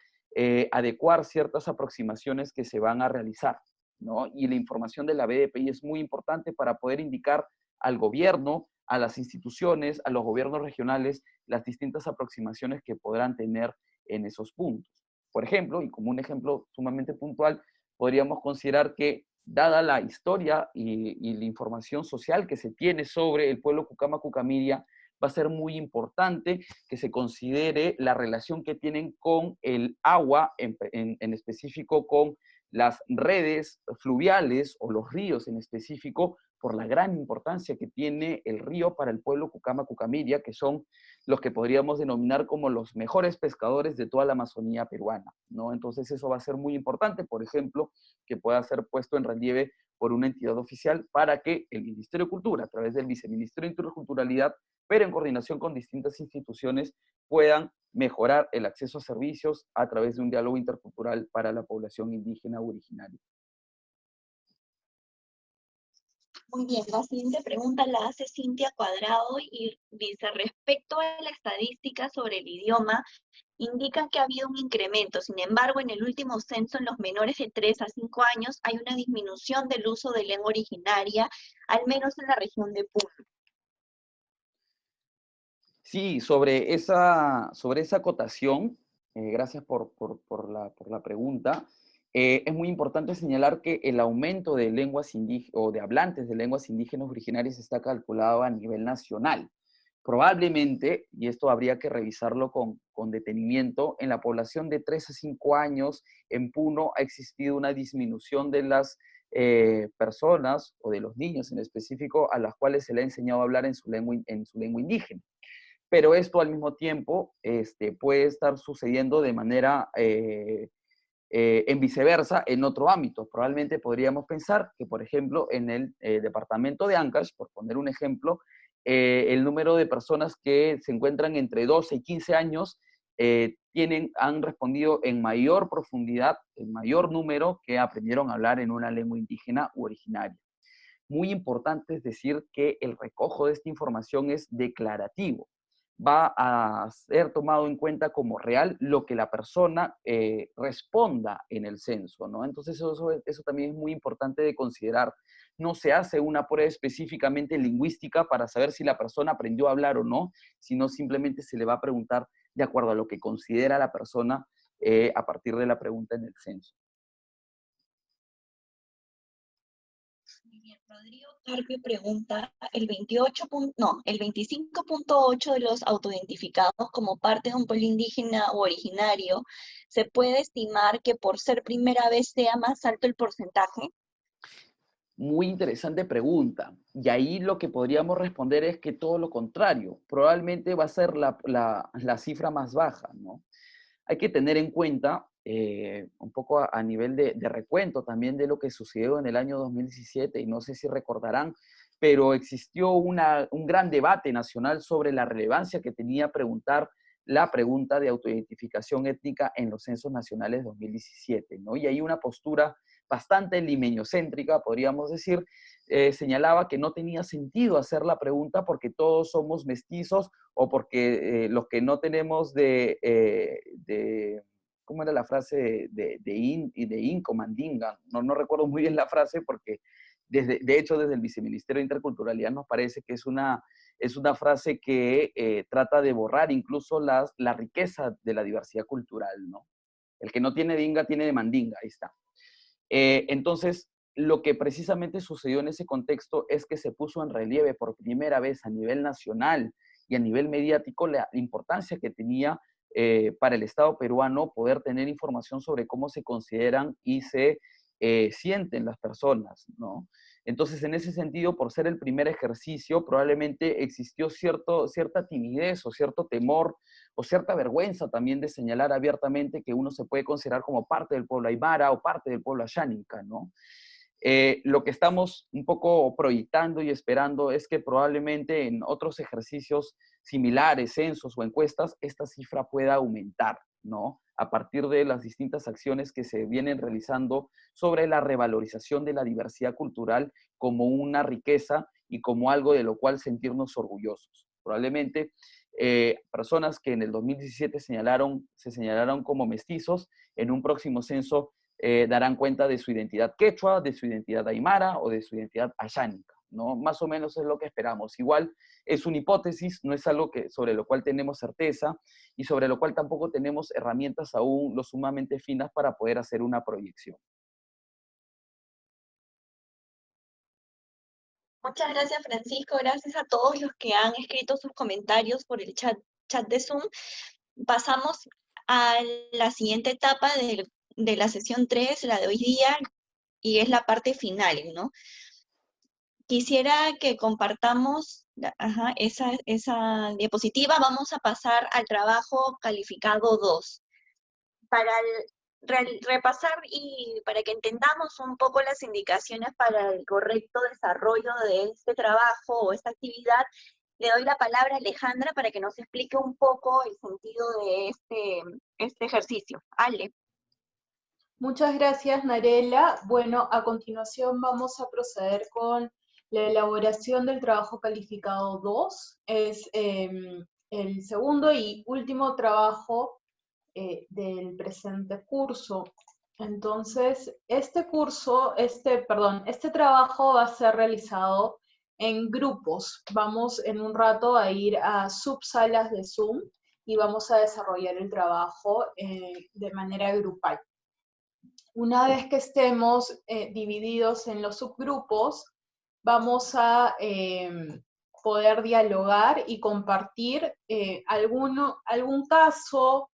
adecuar ciertas aproximaciones que se van a realizar, ¿no? Y la información de la BDPI es muy importante para poder indicar al gobierno, a las instituciones, a los gobiernos regionales, las distintas aproximaciones que podrán tener en esos puntos. Por ejemplo, y como un ejemplo sumamente puntual, podríamos considerar que, dada la historia y la información social que se tiene sobre el pueblo Cucama Cucamiria, va a ser muy importante que se considere la relación que tienen con el agua, en específico con las redes fluviales o los ríos en específico, por la gran importancia que tiene el río para el pueblo Cucama Cucamiria, que son los que podríamos denominar como los mejores pescadores de toda la Amazonía peruana, ¿no? Entonces eso va a ser muy importante, por ejemplo, que pueda ser puesto en relieve por una entidad oficial para que el Ministerio de Cultura, a través del Viceministerio de Interculturalidad, pero en coordinación con distintas instituciones, puedan mejorar el acceso a servicios a través de un diálogo intercultural para la población indígena originaria. Muy bien, la siguiente pregunta la hace Cintia Cuadrado y dice, respecto a la estadística sobre el idioma, indican que ha habido un incremento. Sin embargo, en el último censo, en los menores de 3 a 5 años, hay una disminución del uso de lengua originaria, al menos en la región de Puno. Sí, sobre esa acotación, gracias por la pregunta. Es muy importante señalar que el aumento de lenguas indígenas o de hablantes de lenguas indígenas originarias está calculado a nivel nacional. Probablemente, y esto habría que revisarlo con detenimiento, en la población de 3 a 5 años en Puno ha existido una disminución de las personas o de los niños en específico a las cuales se le ha enseñado a hablar en su lengua indígena, pero esto al mismo tiempo puede estar sucediendo de manera en viceversa en otro ámbito. Probablemente podríamos pensar que, por ejemplo, en el departamento de Ancash, por poner un ejemplo, el número de personas que se encuentran entre 12 y 15 años han respondido en mayor profundidad, en mayor número que aprendieron a hablar en una lengua indígena u originaria. Muy importante es decir que el recojo de esta información es declarativo, va a ser tomado en cuenta como real lo que la persona responda en el censo, ¿no? Entonces eso también es muy importante de considerar. No se hace una prueba específicamente lingüística para saber si la persona aprendió a hablar o no, sino simplemente se le va a preguntar de acuerdo a lo que considera la persona a partir de la pregunta en el censo. Muy bien, Rodrigo Carpio pregunta, el 25.8 de los autoidentificados como parte de un pueblo indígena o originario, ¿se puede estimar que por ser primera vez sea más alto el porcentaje? Muy interesante pregunta. Y ahí lo que podríamos responder es que todo lo contrario. Probablemente va a ser la cifra más baja, ¿no? Hay que tener en cuenta un poco a nivel de recuento también de lo que sucedió en el año 2017, y no sé si recordarán, pero existió un gran debate nacional sobre la relevancia que tenía preguntar la pregunta de autoidentificación étnica en los censos nacionales 2017, ¿no? Y hay una postura bastante limeñocéntrica, podríamos decir, señalaba que no tenía sentido hacer la pregunta porque todos somos mestizos o porque los que no tenemos ¿cómo era la frase? De Inco, Mandinga. No recuerdo muy bien la frase porque, de hecho, desde el Viceministerio de Interculturalidad nos parece que es una frase que trata de borrar incluso la riqueza de la diversidad cultural, ¿no? El que no tiene dinga tiene de mandinga, ahí está. Entonces, lo que precisamente sucedió en ese contexto es que se puso en relieve por primera vez a nivel nacional y a nivel mediático la importancia que tenía para el Estado peruano poder tener información sobre cómo se consideran y se sienten las personas, ¿no? Entonces, en ese sentido, por ser el primer ejercicio, probablemente existió cierta timidez o cierto temor o cierta vergüenza también de señalar abiertamente que uno se puede considerar como parte del pueblo aymara o parte del pueblo asháninca, ¿no? Lo que estamos un poco proyectando y esperando es que probablemente en otros ejercicios similares, censos o encuestas, esta cifra pueda aumentar, ¿no? A partir de las distintas acciones que se vienen realizando sobre la revalorización de la diversidad cultural como una riqueza y como algo de lo cual sentirnos orgullosos. Probablemente personas que en el 2017 se señalaron como mestizos, en un próximo censo darán cuenta de su identidad quechua, de su identidad aymara o de su identidad ashánica, ¿no? Más o menos es lo que esperamos. Igual es una hipótesis, no es algo sobre lo cual tenemos certeza y sobre lo cual tampoco tenemos herramientas aún lo sumamente finas para poder hacer una proyección. Muchas gracias, Francisco. Gracias a todos los que han escrito sus comentarios por el chat de Zoom. Pasamos a la siguiente etapa de la sesión 3, la de hoy día, y es la parte final, ¿no? Quisiera que compartamos esa diapositiva. Vamos a pasar al trabajo calificado 2. Para repasar y para que entendamos un poco las indicaciones para el correcto desarrollo de este trabajo o esta actividad, le doy la palabra a Alejandra para que nos explique un poco el sentido de este ejercicio. Ale. Muchas gracias, Narela. Bueno, a continuación vamos a proceder con la elaboración del trabajo calificado 2. Es el segundo y último trabajo del presente curso. Entonces, este trabajo va a ser realizado en grupos. Vamos en un rato a ir a subsalas de Zoom y vamos a desarrollar el trabajo de manera grupal. Una vez que estemos divididos en los subgrupos, vamos a poder dialogar y compartir algún caso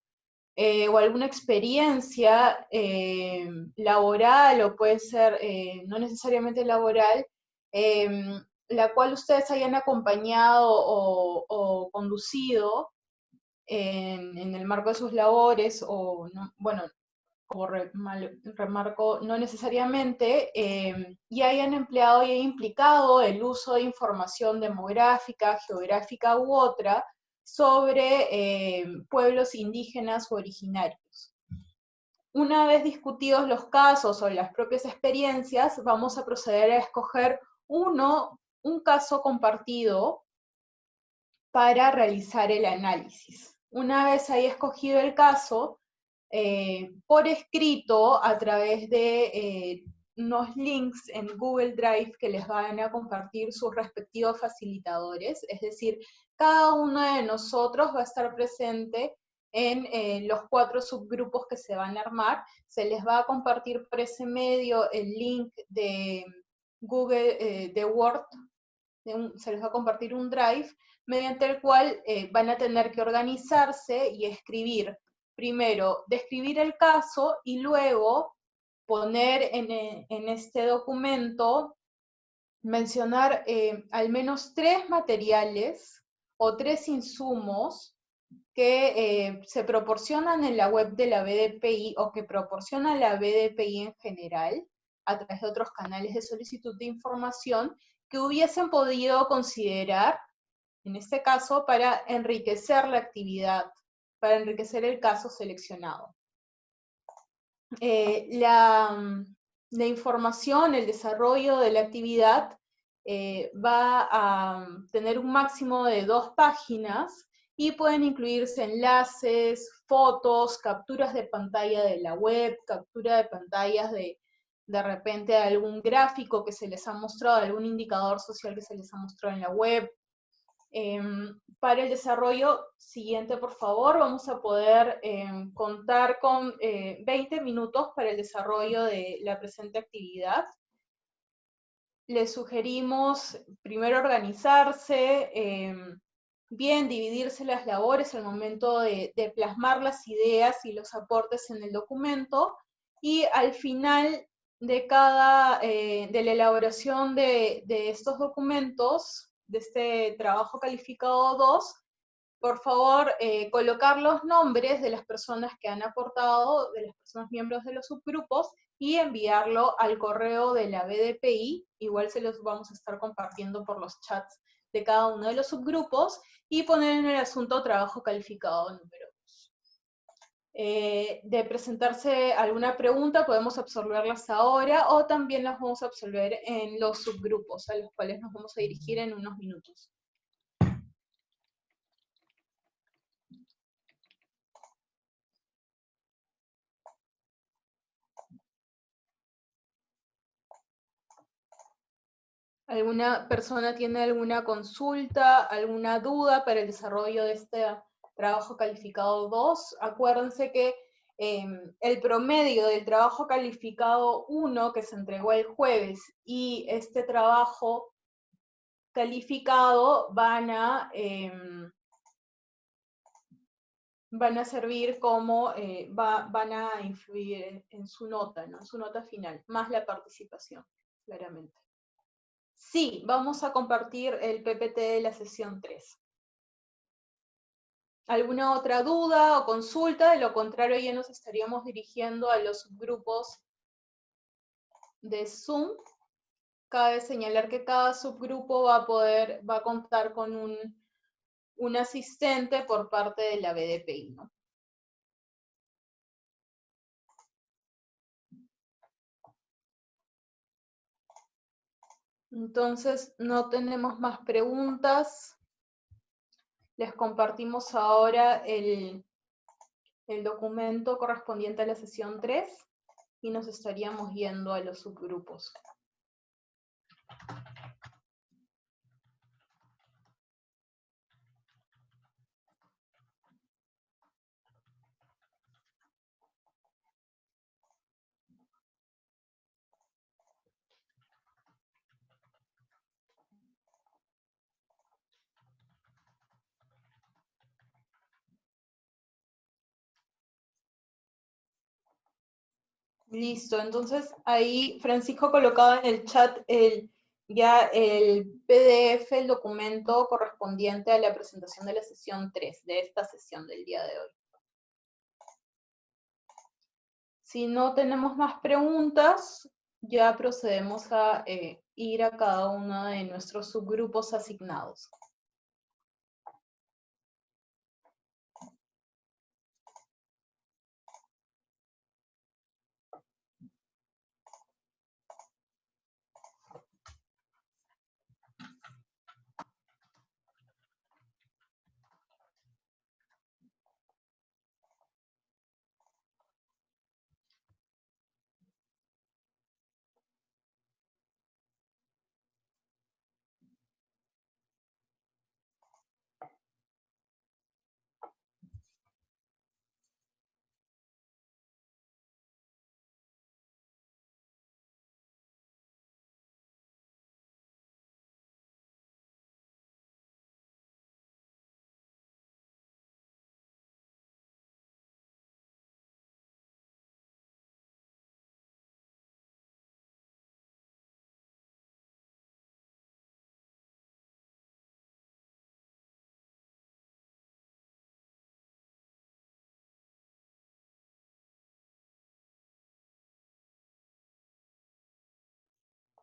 o alguna experiencia laboral, o puede ser no necesariamente laboral, la cual ustedes hayan acompañado o conducido en el marco de sus labores, o no, bueno, como remarco, no necesariamente, y hayan empleado y implicado el uso de información demográfica, geográfica u otra sobre pueblos indígenas o originarios. Una vez discutidos los casos o las propias experiencias, vamos a proceder a escoger un caso compartido para realizar el análisis. Una vez haya escogido el caso, por escrito a través de unos links en Google Drive que les van a compartir sus respectivos facilitadores, es decir, cada uno de nosotros va a estar presente en los 4 subgrupos que se van a armar. Se les va a compartir por ese medio el link de Google, de Word, se les va a compartir un Drive, mediante el cual van a tener que organizarse y escribir. Primero, describir el caso y luego poner en este documento, mencionar al menos 3 materiales o 3 insumos que se proporcionan en la web de la BDPI o que proporciona la BDPI en general a través de otros canales de solicitud de información que hubiesen podido considerar, en este caso, para enriquecer la actividad, para enriquecer el caso seleccionado. La información, el desarrollo de la actividad va a tener un máximo de 2 páginas y pueden incluirse enlaces, fotos, capturas de pantalla de la web, captura de pantallas de repente algún gráfico que se les ha mostrado, algún indicador social que se les ha mostrado en la web. Para el desarrollo siguiente, por favor, vamos a poder contar con 20 minutos para el desarrollo de la presente actividad. Les sugerimos primero organizarse, bien dividirse las labores al momento de plasmar las ideas y los aportes en el documento, y al final de de la elaboración de estos documentos, de este trabajo calificado 2, por favor, colocar los nombres de las personas que han aportado, de las personas miembros de los subgrupos, y enviarlo al correo de la BDPI. Igual se los vamos a estar compartiendo por los chats de cada uno de los subgrupos, y poner en el asunto trabajo calificado número 2. De presentarse alguna pregunta, podemos absolverlas ahora, o también las vamos a absolver en los subgrupos, a los cuales nos vamos a dirigir en unos minutos. ¿Alguna persona tiene alguna consulta, alguna duda para el desarrollo de este trabajo calificado 2? Acuérdense que el promedio del trabajo calificado 1 que se entregó el jueves y este trabajo calificado van a servir como, van a influir en su nota, ¿no? En su nota final, más la participación, claramente. Sí, vamos a compartir el PPT de la sesión 3. ¿Alguna otra duda o consulta? De lo contrario, ya nos estaríamos dirigiendo a los subgrupos de Zoom. Cabe señalar que cada subgrupo va a contar con un asistente por parte de la BDPI, ¿no? Entonces, no tenemos más preguntas. Les compartimos ahora el documento correspondiente a la sesión 3 y nos estaríamos yendo a los subgrupos. Listo, entonces ahí Francisco colocaba en el chat ya el PDF, el documento correspondiente a la presentación de la sesión 3, de esta sesión del día de hoy. Si no tenemos más preguntas, ya procedemos a ir a cada uno de nuestros subgrupos asignados.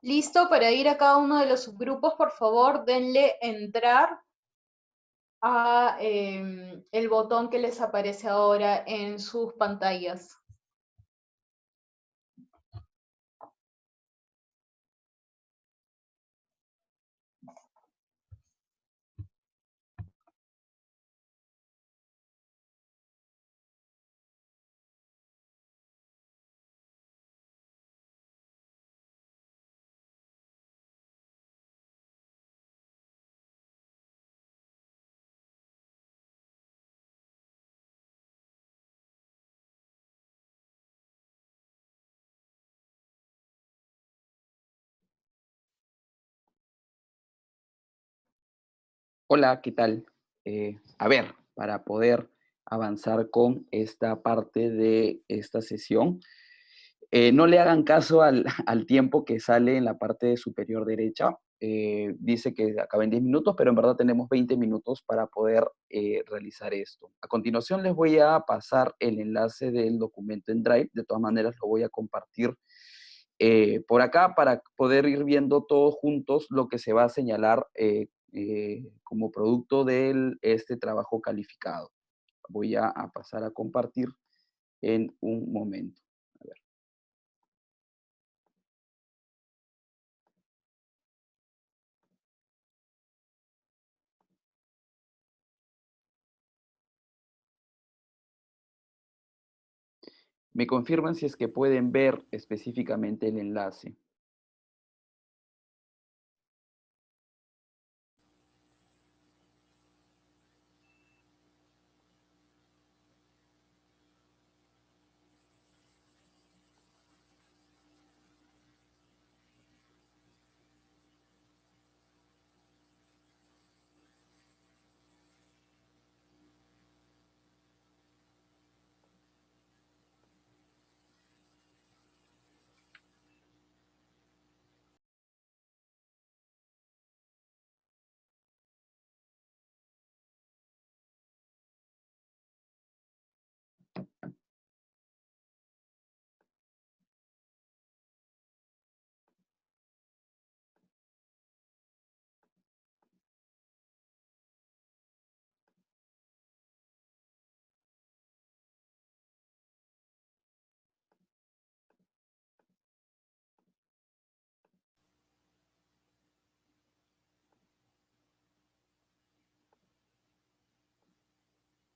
Listo, para ir a cada uno de los subgrupos, por favor, denle entrar a el botón que les aparece ahora en sus pantallas. Hola, ¿qué tal? A ver, para poder avanzar con esta parte de esta sesión, no le hagan caso al, al tiempo que sale en la parte superior derecha. Dice que acaba en 10 minutos, pero en verdad tenemos 20 minutos para poder realizar esto. A continuación les voy a pasar el enlace del documento en Drive. De todas maneras lo voy a compartir por acá para poder ir viendo todos juntos lo que se va a señalar como producto de este trabajo calificado. Voy a pasar a compartir en un momento. A ver. Me confirman si es que pueden ver específicamente el enlace.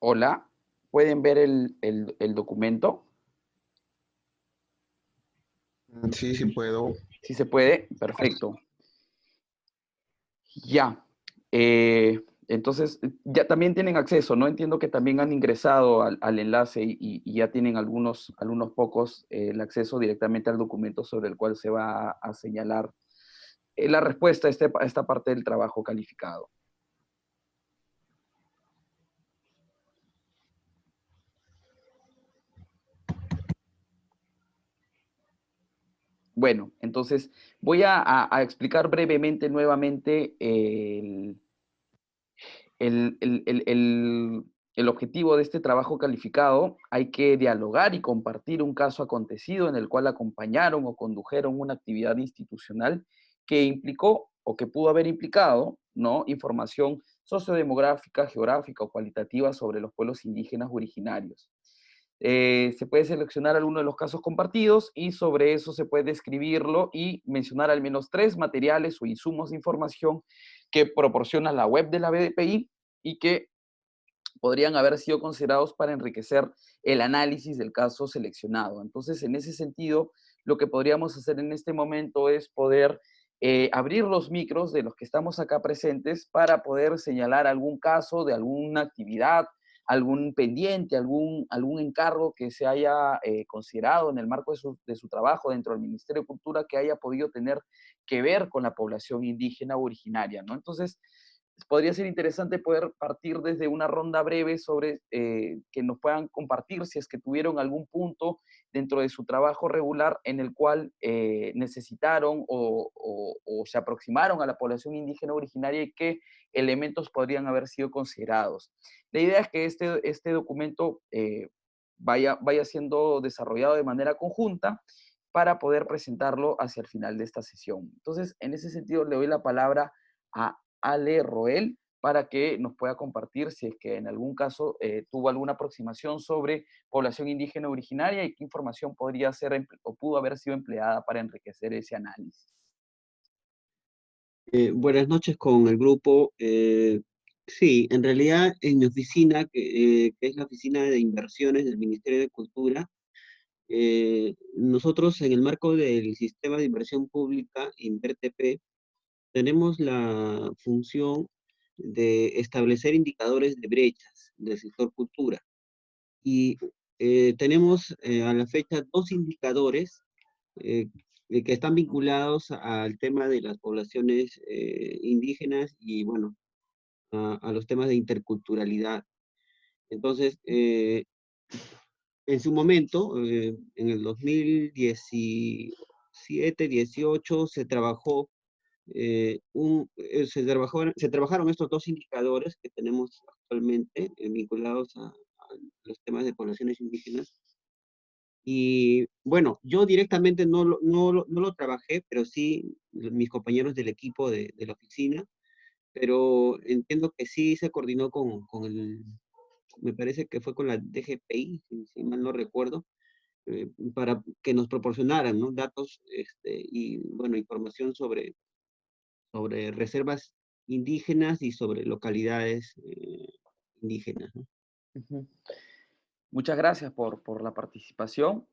Hola, ¿pueden ver el documento? Sí, sí puedo. Si se puede, perfecto. Ya. Entonces, ya también tienen acceso, ¿no? Entiendo que también han ingresado al enlace y ya tienen algunos pocos el acceso directamente al documento sobre el cual se va a señalar la respuesta a esta parte del trabajo calificado. Bueno, entonces voy a explicar brevemente nuevamente el, el- el- el- el objetivo de este trabajo calificado. Hay que dialogar y compartir un caso acontecido en el cual acompañaron o condujeron una actividad institucional que implicó o que pudo haber implicado, ¿no?, información sociodemográfica, geográfica o cualitativa sobre los pueblos indígenas originarios. Se puede seleccionar alguno de los casos compartidos y sobre eso se puede describirlo y mencionar al menos 3 materiales o insumos de información que proporciona la web de la BDPI y que podrían haber sido considerados para enriquecer el análisis del caso seleccionado. Entonces, en ese sentido, lo que podríamos hacer en este momento es poder abrir los micros de los que estamos acá presentes para poder señalar algún caso de alguna actividad, algún pendiente, algún encargo que se haya considerado en el marco de su trabajo dentro del Ministerio de Cultura que haya podido tener que ver con la población indígena o originaria, ¿no? Entonces, podría ser interesante poder partir desde una ronda breve sobre que nos puedan compartir si es que tuvieron algún punto dentro de su trabajo regular en el cual necesitaron o se aproximaron a la población indígena originaria y qué elementos podrían haber sido considerados. La idea es que este documento vaya siendo desarrollado de manera conjunta para poder presentarlo hacia el final de esta sesión. Entonces, en ese sentido, le doy la palabra a Ale Roel para que nos pueda compartir si es que en algún caso tuvo alguna aproximación sobre población indígena originaria y qué información podría ser o pudo haber sido empleada para enriquecer ese análisis. Buenas noches con el grupo. Sí, en realidad en mi oficina, que es la Oficina de Inversiones del Ministerio de Cultura, nosotros en el marco del Sistema de Inversión Pública, INVERTP, tenemos la función de establecer indicadores de brechas del sector cultura. Y tenemos a la fecha dos indicadores que están vinculados al tema de las poblaciones indígenas y, bueno, a los temas de interculturalidad. Entonces, en su momento, en el 2017, 18, se trabajó, se trabajaron estos dos indicadores que tenemos actualmente vinculados a los temas de poblaciones indígenas. Y bueno, yo directamente no lo trabajé, pero sí mis compañeros del equipo de la oficina, pero entiendo que sí se coordinó con me parece que fue con la DGPI, si mal no recuerdo, para que nos proporcionaran, ¿no?, datos y, bueno, información sobre reservas indígenas y sobre localidades indígenas, ¿no? Ujú. Muchas gracias por la participación.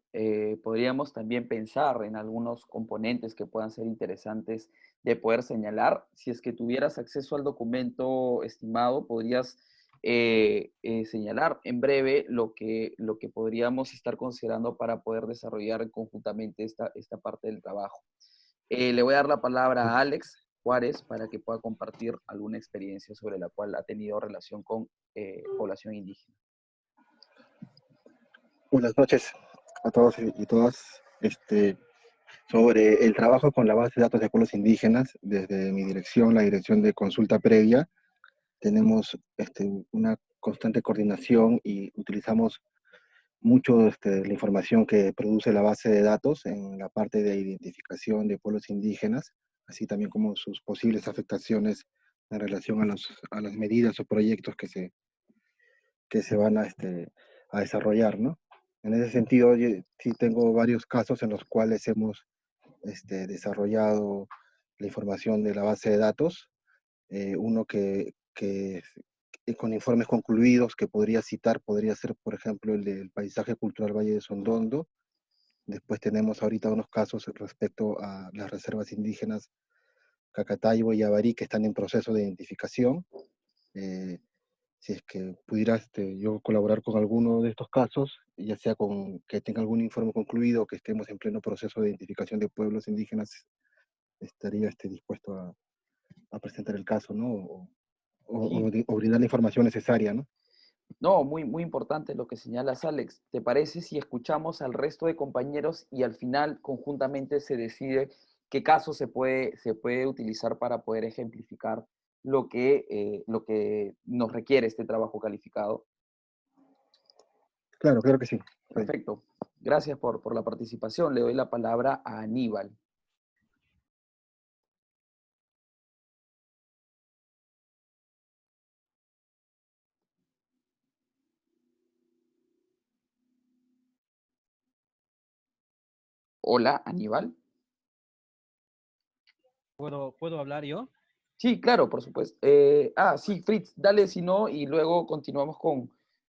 Podríamos también pensar en algunos componentes que puedan ser interesantes de poder señalar. Si es que tuvieras acceso al documento estimado, podrías señalar en breve lo que podríamos estar considerando para poder desarrollar conjuntamente esta parte del trabajo. Le voy a dar la palabra a Alex Juárez para que pueda compartir alguna experiencia sobre la cual ha tenido relación con población indígena. Buenas noches a todos y todas. Sobre el trabajo con la base de datos de pueblos indígenas, desde mi dirección, la dirección de consulta previa, tenemos una constante coordinación y utilizamos mucho la información que produce la base de datos en la parte de identificación de pueblos indígenas, así también como sus posibles afectaciones en relación a las medidas o proyectos que se van a desarrollar, ¿no? En ese sentido, yo sí tengo varios casos en los cuales hemos desarrollado la información de la base de datos. Uno con informes concluidos que podría citar, podría ser, por ejemplo, el del paisaje cultural Valle de Sondondo. Después tenemos ahorita unos casos respecto a las reservas indígenas Cacatayo y Yavarí que están en proceso de identificación. Si es que pudiera yo colaborar con alguno de estos casos, ya sea con que tenga algún informe concluido o que estemos en pleno proceso de identificación de pueblos indígenas, estaría dispuesto a presentar el caso, ¿no? Sí. O brindar la información necesaria, ¿no? No, muy, muy importante lo que señalas, Alex. ¿Te parece si escuchamos al resto de compañeros y al final conjuntamente se decide qué caso se puede utilizar para poder ejemplificar lo que nos requiere este trabajo calificado? Claro, claro que sí. Perfecto. Gracias por la participación. Le doy la palabra a Aníbal. Hola, Aníbal. ¿Puedo hablar yo? Sí, claro, por supuesto. Sí, Fritz, dale si no y luego continuamos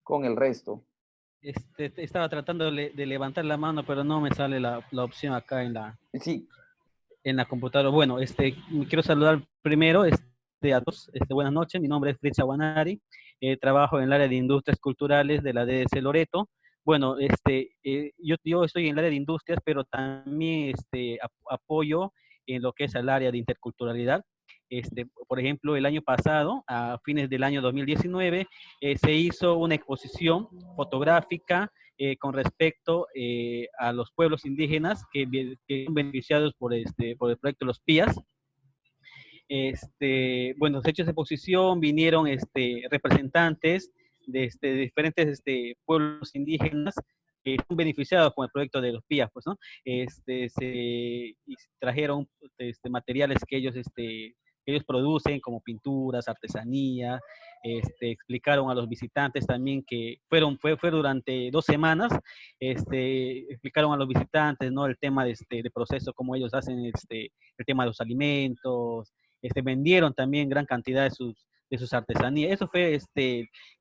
con el resto. Estaba tratando de levantar la mano, pero no me sale la opción acá Sí, en la computadora. Bueno, quiero saludar primero a todos. Buenas noches, mi nombre es Fritz Aguanari. Trabajo en el área de industrias culturales de la DDC Loreto. Bueno, yo estoy en el área de industrias, pero también apoyo en lo que es el área de interculturalidad. Por ejemplo, el año pasado, a fines del año 2019, se hizo una exposición fotográfica con respecto a los pueblos indígenas que son beneficiados por el proyecto Los Pías. Bueno, los hechos de exposición vinieron representantes de diferentes pueblos indígenas son beneficiados con el proyecto de los PIA, pues, ¿no? Trajeron materiales que ellos producen, como pinturas, artesanía, explicaron a los visitantes también que fue durante 2 semanas, explicaron a los visitantes, ¿no? El tema de proceso, cómo ellos hacen el tema de los alimentos, vendieron también gran cantidad de sus artesanías. Eso fue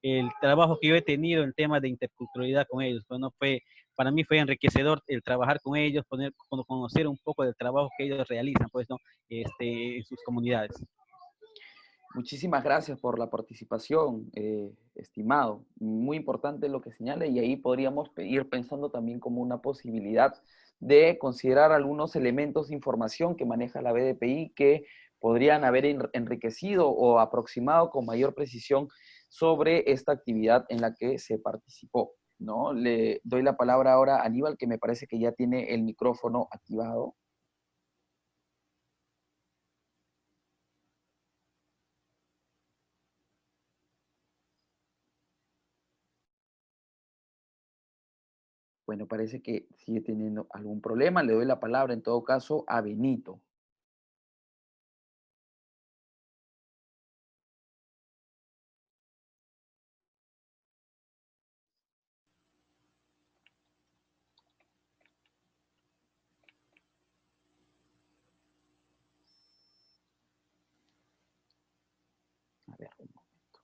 el trabajo que yo he tenido en tema de interculturalidad con ellos. Pues, ¿no? Para mí fue enriquecedor el trabajar con ellos, conocer un poco del trabajo que ellos realizan, pues, ¿no? En sus comunidades. Muchísimas gracias por la participación, estimado. Muy importante lo que señala, y ahí podríamos ir pensando también como una posibilidad de considerar algunos elementos de información que maneja la BDPI que podrían haber enriquecido o aproximado con mayor precisión sobre esta actividad en la que se participó, ¿no? Le doy la palabra ahora a Aníbal, que me parece que ya tiene el micrófono activado. Bueno, parece que sigue teniendo algún problema. Le doy la palabra en todo caso a Benito. A ver, un momento.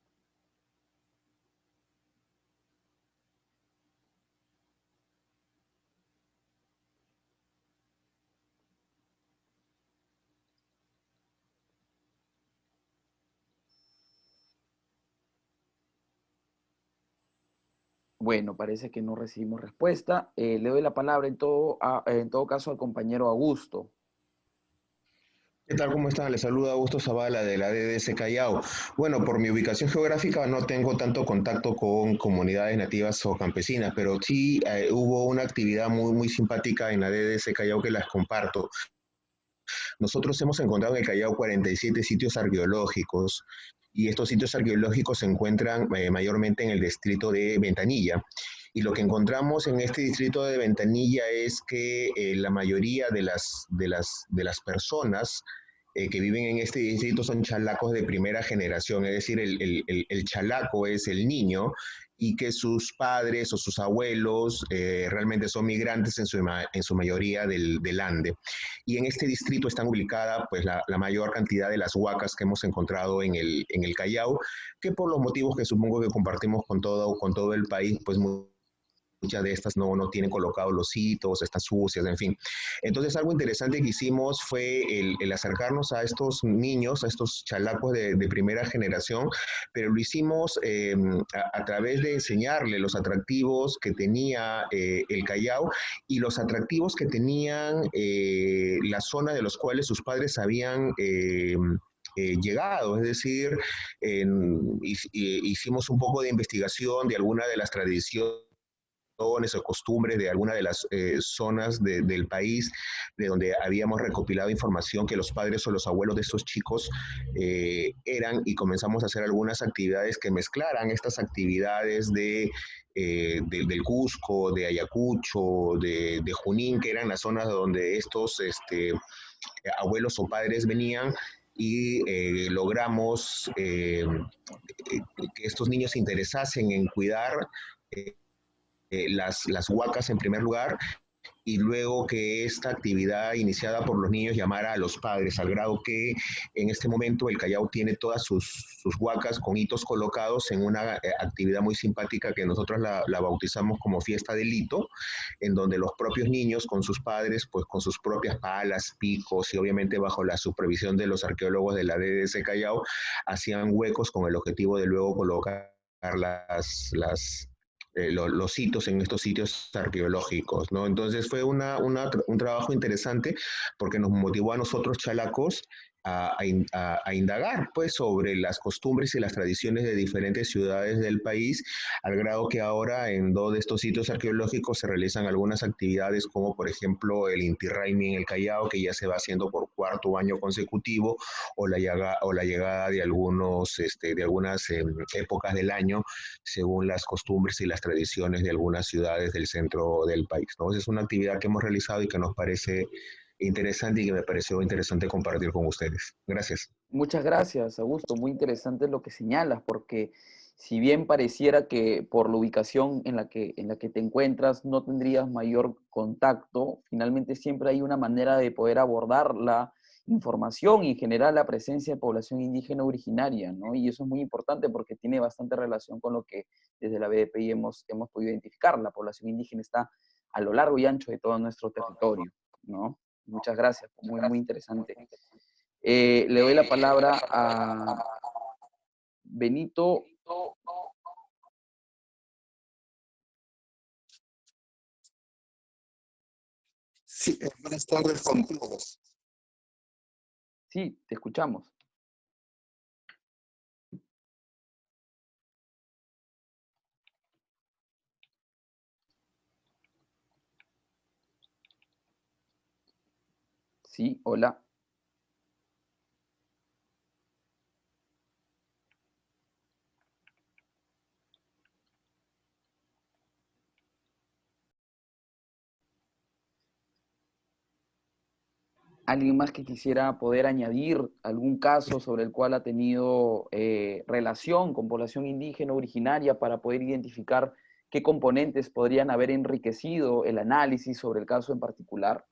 Bueno, parece que no recibimos respuesta. Le doy la palabra en todo caso al compañero Augusto. ¿Qué tal? ¿Cómo están? Les saluda Augusto Zavala de la DDS Callao. Bueno, por mi ubicación geográfica no tengo tanto contacto con comunidades nativas o campesinas, pero sí hubo una actividad muy, muy simpática en la DDS Callao que las comparto. Nosotros hemos encontrado en el Callao 47 sitios arqueológicos y estos sitios arqueológicos se encuentran mayormente en el distrito de Ventanilla. Y lo que encontramos en este distrito de Ventanilla es que la mayoría de las personas que viven en este distrito son chalacos de primera generación, es decir, el chalaco es el niño y que sus padres o sus abuelos realmente son migrantes en su mayoría del Ande. Y en este distrito están ubicadas pues, la mayor cantidad de las huacas que hemos encontrado en el Callao, que por los motivos que supongo que compartimos con todo el país, pues muchas de estas no tienen colocados los hitos, están sucias, en fin. Entonces algo interesante que hicimos fue el acercarnos a estos niños, a estos chalacos de primera generación, pero lo hicimos a través de enseñarle los atractivos que tenía el Callao y los atractivos que tenían la zona de los cuales sus padres habían llegado, es decir, hicimos un poco de investigación de alguna de las tradiciones o costumbres de alguna de las zonas del país de donde habíamos recopilado información que los padres o los abuelos de estos chicos eran, y comenzamos a hacer algunas actividades que mezclaran estas actividades del Cusco, de Ayacucho, de Junín, que eran las zonas donde estos abuelos o padres venían, y logramos que estos niños se interesasen en cuidar las huacas en primer lugar, y luego que esta actividad iniciada por los niños llamara a los padres, al grado que en este momento el Callao tiene todas sus huacas con hitos colocados en una actividad muy simpática que nosotros la bautizamos como Fiesta del Hito, en donde los propios niños con sus padres, pues con sus propias palas, picos y obviamente bajo la supervisión de los arqueólogos de la DDS Callao, hacían huecos con el objetivo de luego colocar los hitos en estos sitios arqueológicos, ¿no? Entonces fue un trabajo interesante porque nos motivó a nosotros, chalacos, a indagar pues sobre las costumbres y las tradiciones de diferentes ciudades del país, al grado que ahora en 2 de estos sitios arqueológicos se realizan algunas actividades como por ejemplo el Inti Raymi en el Callao, que ya se va haciendo por 4º año consecutivo, o la llegada de de algunas épocas del año según las costumbres y las tradiciones de algunas ciudades del centro del país, ¿no? Es una actividad que hemos realizado y que nos parece interesante y que me pareció interesante compartir con ustedes. Gracias. Muchas gracias, Augusto. Muy interesante lo que señalas, porque si bien pareciera que por la ubicación en la que te encuentras no tendrías mayor contacto, finalmente siempre hay una manera de poder abordar la información y generar la presencia de población indígena originaria, ¿no? Y eso es muy importante porque tiene bastante relación con lo que desde la BDPI hemos podido identificar. La población indígena está a lo largo y ancho de todo nuestro territorio, ¿no? Muchas gracias, muy, muy interesante. Le doy la palabra a Benito. Sí, buenas tardes con todos. Sí, te escuchamos. Sí, hola. ¿Alguien más que quisiera poder añadir algún caso sobre el cual ha tenido relación con población indígena originaria para poder identificar qué componentes podrían haber enriquecido el análisis sobre el caso en particular?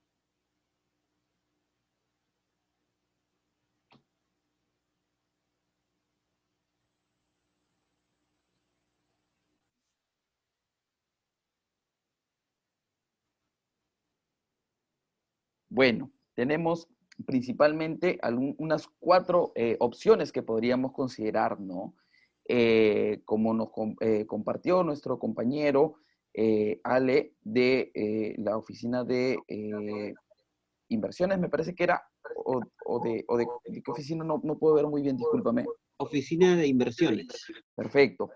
Bueno, tenemos principalmente unas 4 opciones que podríamos considerar, ¿no? Como nos compartió nuestro compañero Ale de la oficina de inversiones, me parece que era, ¿de qué oficina? No, no puedo ver muy bien, discúlpame. Oficina de Inversiones. Perfecto.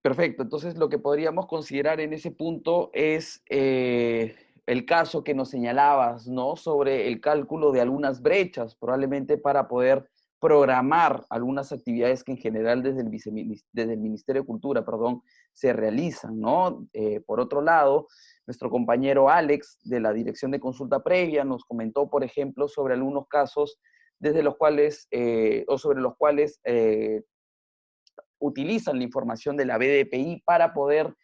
Perfecto, entonces lo que podríamos considerar en ese punto es el caso que nos señalabas, ¿no? Sobre el cálculo de algunas brechas, probablemente para poder programar algunas actividades que en general desde el Ministerio de Cultura, perdón, se realizan, ¿no? Por otro lado, nuestro compañero Alex de la Dirección de Consulta Previa nos comentó, por ejemplo, sobre algunos casos desde los cuales, o sobre los cuales utilizan la información de la BDPI para poder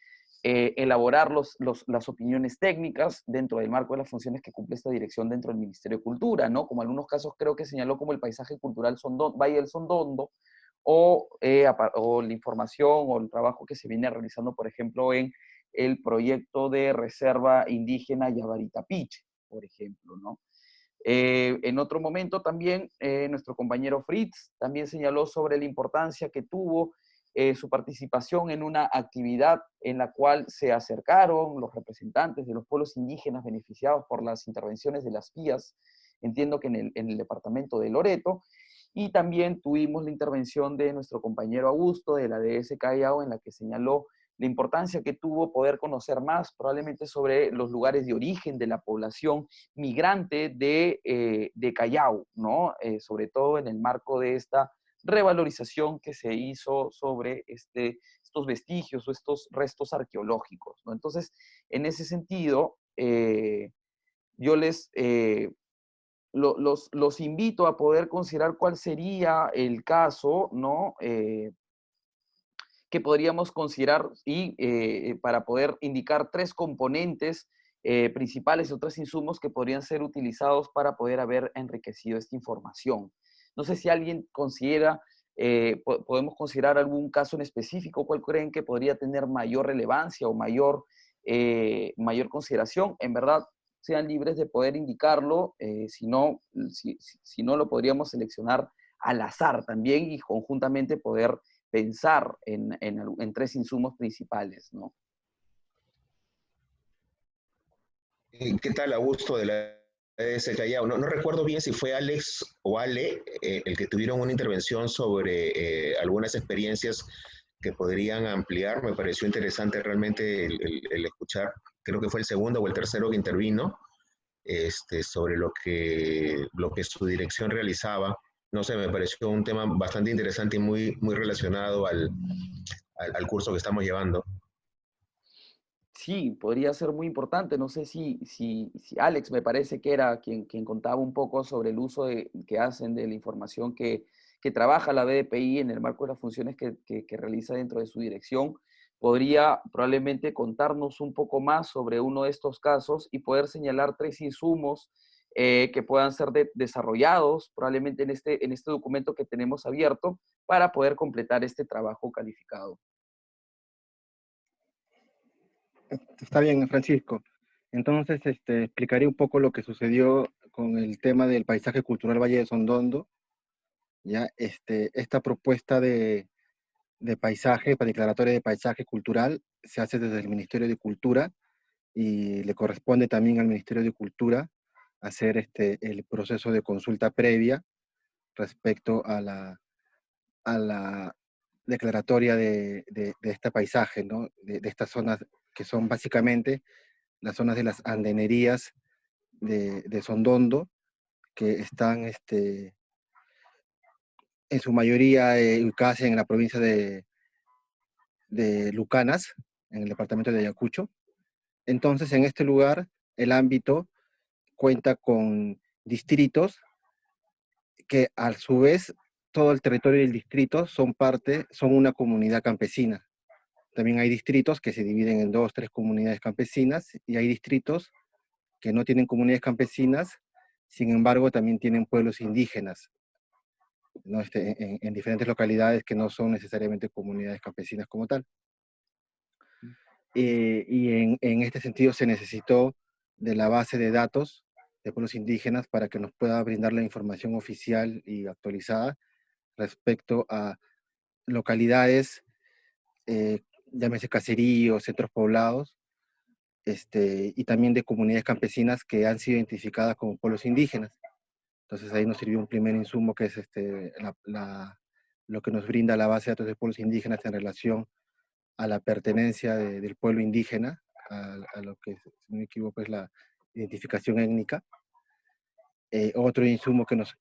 elaborar las opiniones técnicas dentro del marco de las funciones que cumple esta dirección dentro del Ministerio de Cultura, ¿no? Como algunos casos creo que señaló como el paisaje cultural Valle del Sondondo, o la información o el trabajo que se viene realizando, por ejemplo, en el proyecto de reserva indígena Yabaritapiche, por ejemplo, ¿no? En otro momento también nuestro compañero Fritz también señaló sobre la importancia que tuvo su participación en una actividad en la cual se acercaron los representantes de los pueblos indígenas beneficiados por las intervenciones de las PIAs, entiendo que en el departamento de Loreto, y también tuvimos la intervención de nuestro compañero Augusto de la DS Callao, en la que señaló la importancia que tuvo poder conocer más probablemente sobre los lugares de origen de la población migrante de Callao, ¿no? Sobre todo en el marco de esta revalorización que se hizo sobre estos vestigios o estos restos arqueológicos, ¿no? Entonces, en ese sentido, yo los invito a poder considerar cuál sería el caso, ¿no? Que podríamos considerar y para poder indicar 3 componentes principales o 3 insumos que podrían ser utilizados para poder haber enriquecido esta información. No sé si alguien considera, podemos considerar algún caso en específico, cuál creen que podría tener mayor relevancia o mayor consideración. En verdad, sean libres de poder indicarlo, si no lo podríamos seleccionar al azar también y conjuntamente poder pensar en 3 insumos principales, ¿no? ¿Qué tal, Augusto de la EDS Callao? No recuerdo bien si fue Alex o Ale el que tuvieron una intervención sobre algunas experiencias que podrían ampliar. Me pareció interesante realmente el escuchar, creo que fue el segundo o el tercero que intervino, sobre lo que su dirección realizaba. No sé, me pareció un tema bastante interesante y muy relacionado al curso que estamos llevando. Sí, podría ser muy importante. No sé si Alex me parece que era quien contaba un poco sobre el uso que hacen de la información que trabaja la BDPI en el marco de las funciones que realiza dentro de su dirección. Podría probablemente contarnos un poco más sobre uno de estos casos y poder señalar 3 insumos que puedan ser desarrollados probablemente en este documento que tenemos abierto para poder completar este trabajo calificado. Está bien, Francisco. Entonces, explicaré un poco lo que sucedió con el tema del paisaje cultural Valle de Sondondo. Ya, esta propuesta de paisaje, para declaratoria de paisaje cultural, se hace desde el Ministerio de Cultura y le corresponde también al Ministerio de Cultura hacer el proceso de consulta previa respecto a la declaratoria de este paisaje, ¿no? De estas zonas que son básicamente las zonas de las andenerías de Sondondo, que están en su mayoría ubicadas en la provincia de Lucanas, en el departamento de Ayacucho. Entonces, en este lugar, el ámbito cuenta con distritos que a su vez todo el territorio del distrito son una comunidad campesina. También hay distritos que se dividen en 2, 3 comunidades campesinas y hay distritos que no tienen comunidades campesinas, sin embargo también tienen pueblos indígenas, ¿no? En diferentes localidades que no son necesariamente comunidades campesinas como tal. Y en este sentido se necesitó de la base de datos de pueblos indígenas para que nos pueda brindar la información oficial y actualizada respecto a localidades, llámese caseríos, centros poblados, y también de comunidades campesinas que han sido identificadas como pueblos indígenas. Entonces ahí nos sirvió un primer insumo que es lo que nos brinda la base de datos de pueblos indígenas en relación a la pertenencia del pueblo indígena, a lo que, si no me equivoco, es la identificación étnica. Otro insumo que nos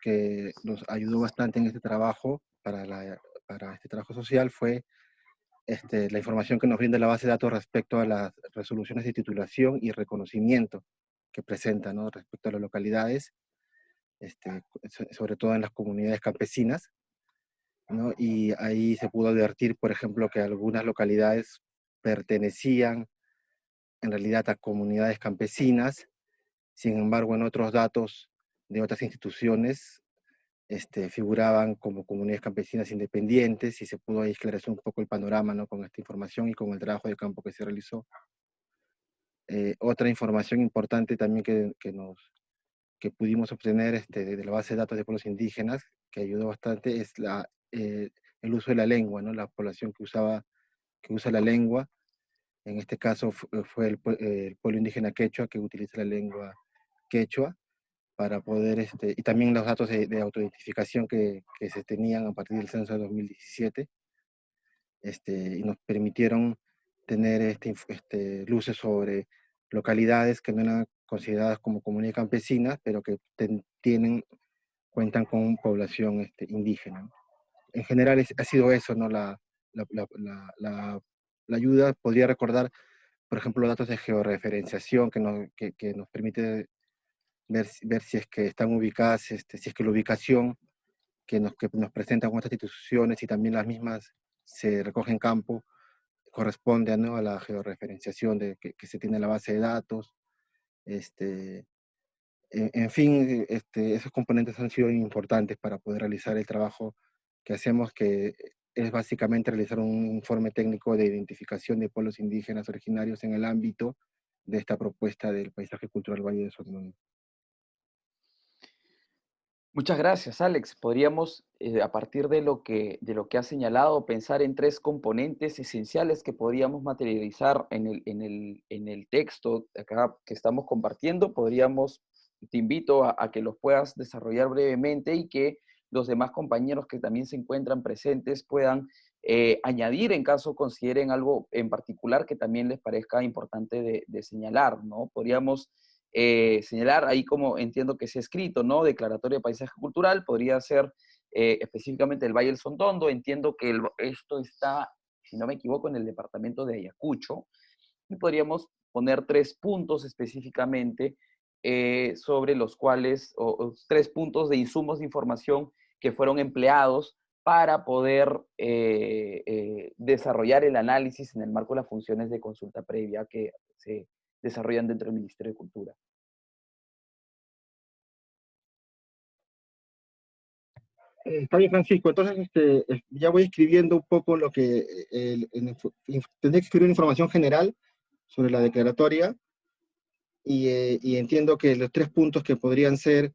ayudó bastante en este trabajo, para este trabajo social, fue la información que nos brinda la base de datos respecto a las resoluciones de titulación y reconocimiento que presenta, ¿no? Respecto a las localidades, sobre todo en las comunidades campesinas, ¿no? Y ahí se pudo advertir, por ejemplo, que algunas localidades pertenecían en realidad a comunidades campesinas, sin embargo en otros datos de otras instituciones figuraban como comunidades campesinas independientes y se pudo ahí esclarecer un poco el panorama, ¿no? Con esta información y con el trabajo de campo que se realizó. Otra información importante también que pudimos obtener de la base de datos de pueblos indígenas, que ayudó bastante, es el uso de la lengua, ¿no? La población que usa la lengua. En este caso fue el pueblo indígena quechua que utiliza la lengua quechua para poder, y también los datos de autoidentificación que se tenían a partir del censo de 2017, y nos permitieron tener luces sobre localidades que no eran consideradas como comunidades campesinas, pero que cuentan con población indígena, ¿no? En general ha sido eso, ¿no? La ayuda. Podría recordar, por ejemplo, los datos de georreferenciación que nos permite ver si es que están ubicadas, si es que la ubicación que nos presentan otras instituciones y también las mismas se recogen en campo, corresponde, ¿no? A la georreferenciación que se tiene en la base de datos. En fin, esos componentes han sido importantes para poder realizar el trabajo que hacemos, que es básicamente realizar un informe técnico de identificación de pueblos indígenas originarios en el ámbito de esta propuesta del paisaje cultural Valle de Sondondo. Muchas gracias, Alex. Podríamos, a partir de lo que has señalado, pensar en tres componentes esenciales que podríamos materializar en el texto acá que estamos compartiendo. Te invito a que los puedas desarrollar brevemente y que los demás compañeros que también se encuentran presentes puedan añadir en caso consideren algo en particular que también les parezca importante de señalar, ¿no? Podríamos señalar ahí como entiendo que se ha escrito, ¿no? Declaratoria de paisaje cultural, podría ser específicamente el Valle del Sondondo, entiendo que esto está, si no me equivoco, en el departamento de Ayacucho, y podríamos poner tres puntos específicamente sobre los cuales, o tres puntos de insumos de información que fueron empleados para poder desarrollar el análisis en el marco de las funciones de consulta previa que se desarrollan dentro del Ministerio de Cultura. Está bien, Francisco. Entonces, ya voy escribiendo un poco lo que tendré que escribir información general sobre la declaratoria y entiendo que los tres puntos que podrían ser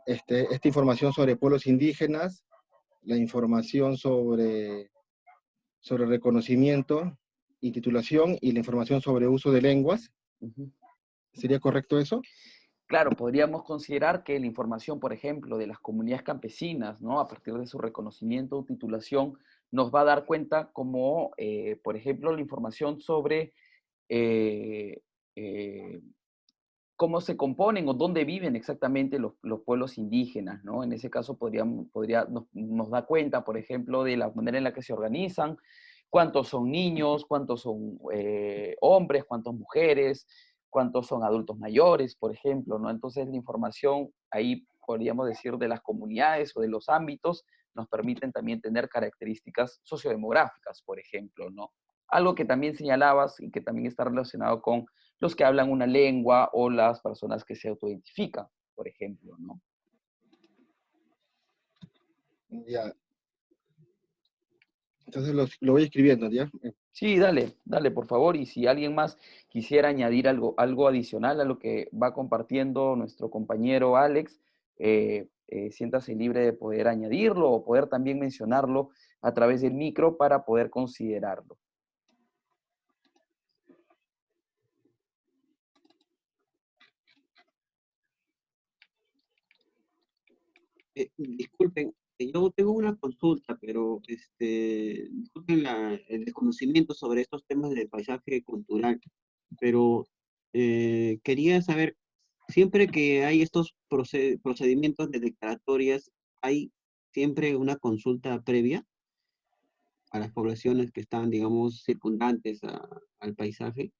esta información sobre pueblos indígenas, la información sobre reconocimiento y titulación y la información sobre uso de lenguas. ¿Sería correcto eso? Claro, podríamos considerar que la información, por ejemplo, de las comunidades campesinas, ¿no? A partir de su reconocimiento o titulación, nos va a dar cuenta como, por ejemplo, la información sobre cómo se componen o dónde viven exactamente los pueblos indígenas, ¿no? En ese caso nos da cuenta, por ejemplo, de la manera en la que se organizan, cuántos son niños, cuántos son hombres, cuántas mujeres, cuántos son adultos mayores, por ejemplo, ¿no? Entonces la información ahí podríamos decir de las comunidades o de los ámbitos nos permiten también tener características sociodemográficas, por ejemplo, ¿no? Algo que también señalabas y que también está relacionado con los que hablan una lengua o las personas que se autoidentifican, por ejemplo, ¿no? Ya. Entonces lo voy escribiendo, ¿ya? Sí, dale, dale, por favor. Y si alguien más quisiera añadir algo adicional a lo que va compartiendo nuestro compañero Alex, siéntase libre de poder añadirlo o poder también mencionarlo a través del micro para poder considerarlo. Disculpen, yo tengo una consulta, pero disculpen el desconocimiento sobre estos temas de paisaje cultural, pero quería saber, siempre que hay estos procedimientos de declaratorias, ¿hay siempre una consulta previa a las poblaciones que están, digamos, circundantes al paisaje?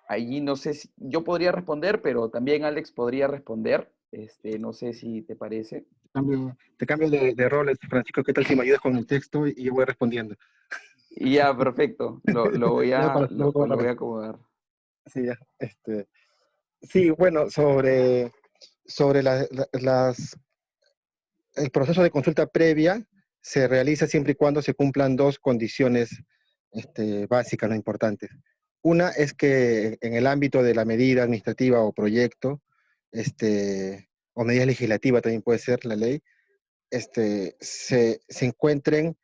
Allí no sé si yo podría responder, pero también Alex podría responder. No sé si te parece. Te cambio de roles, Francisco. ¿Qué tal si me ayudas con el texto y yo voy respondiendo? Y ya, perfecto. Lo voy Luego lo voy rápido. a acomodar. Sí, ya. Sí, bueno, sobre el proceso de consulta previa se realiza siempre y cuando se cumplan dos condiciones básicas, no importantes. Una es que en el ámbito de la medida administrativa o proyecto, o medida legislativa también puede ser la ley, se encuentren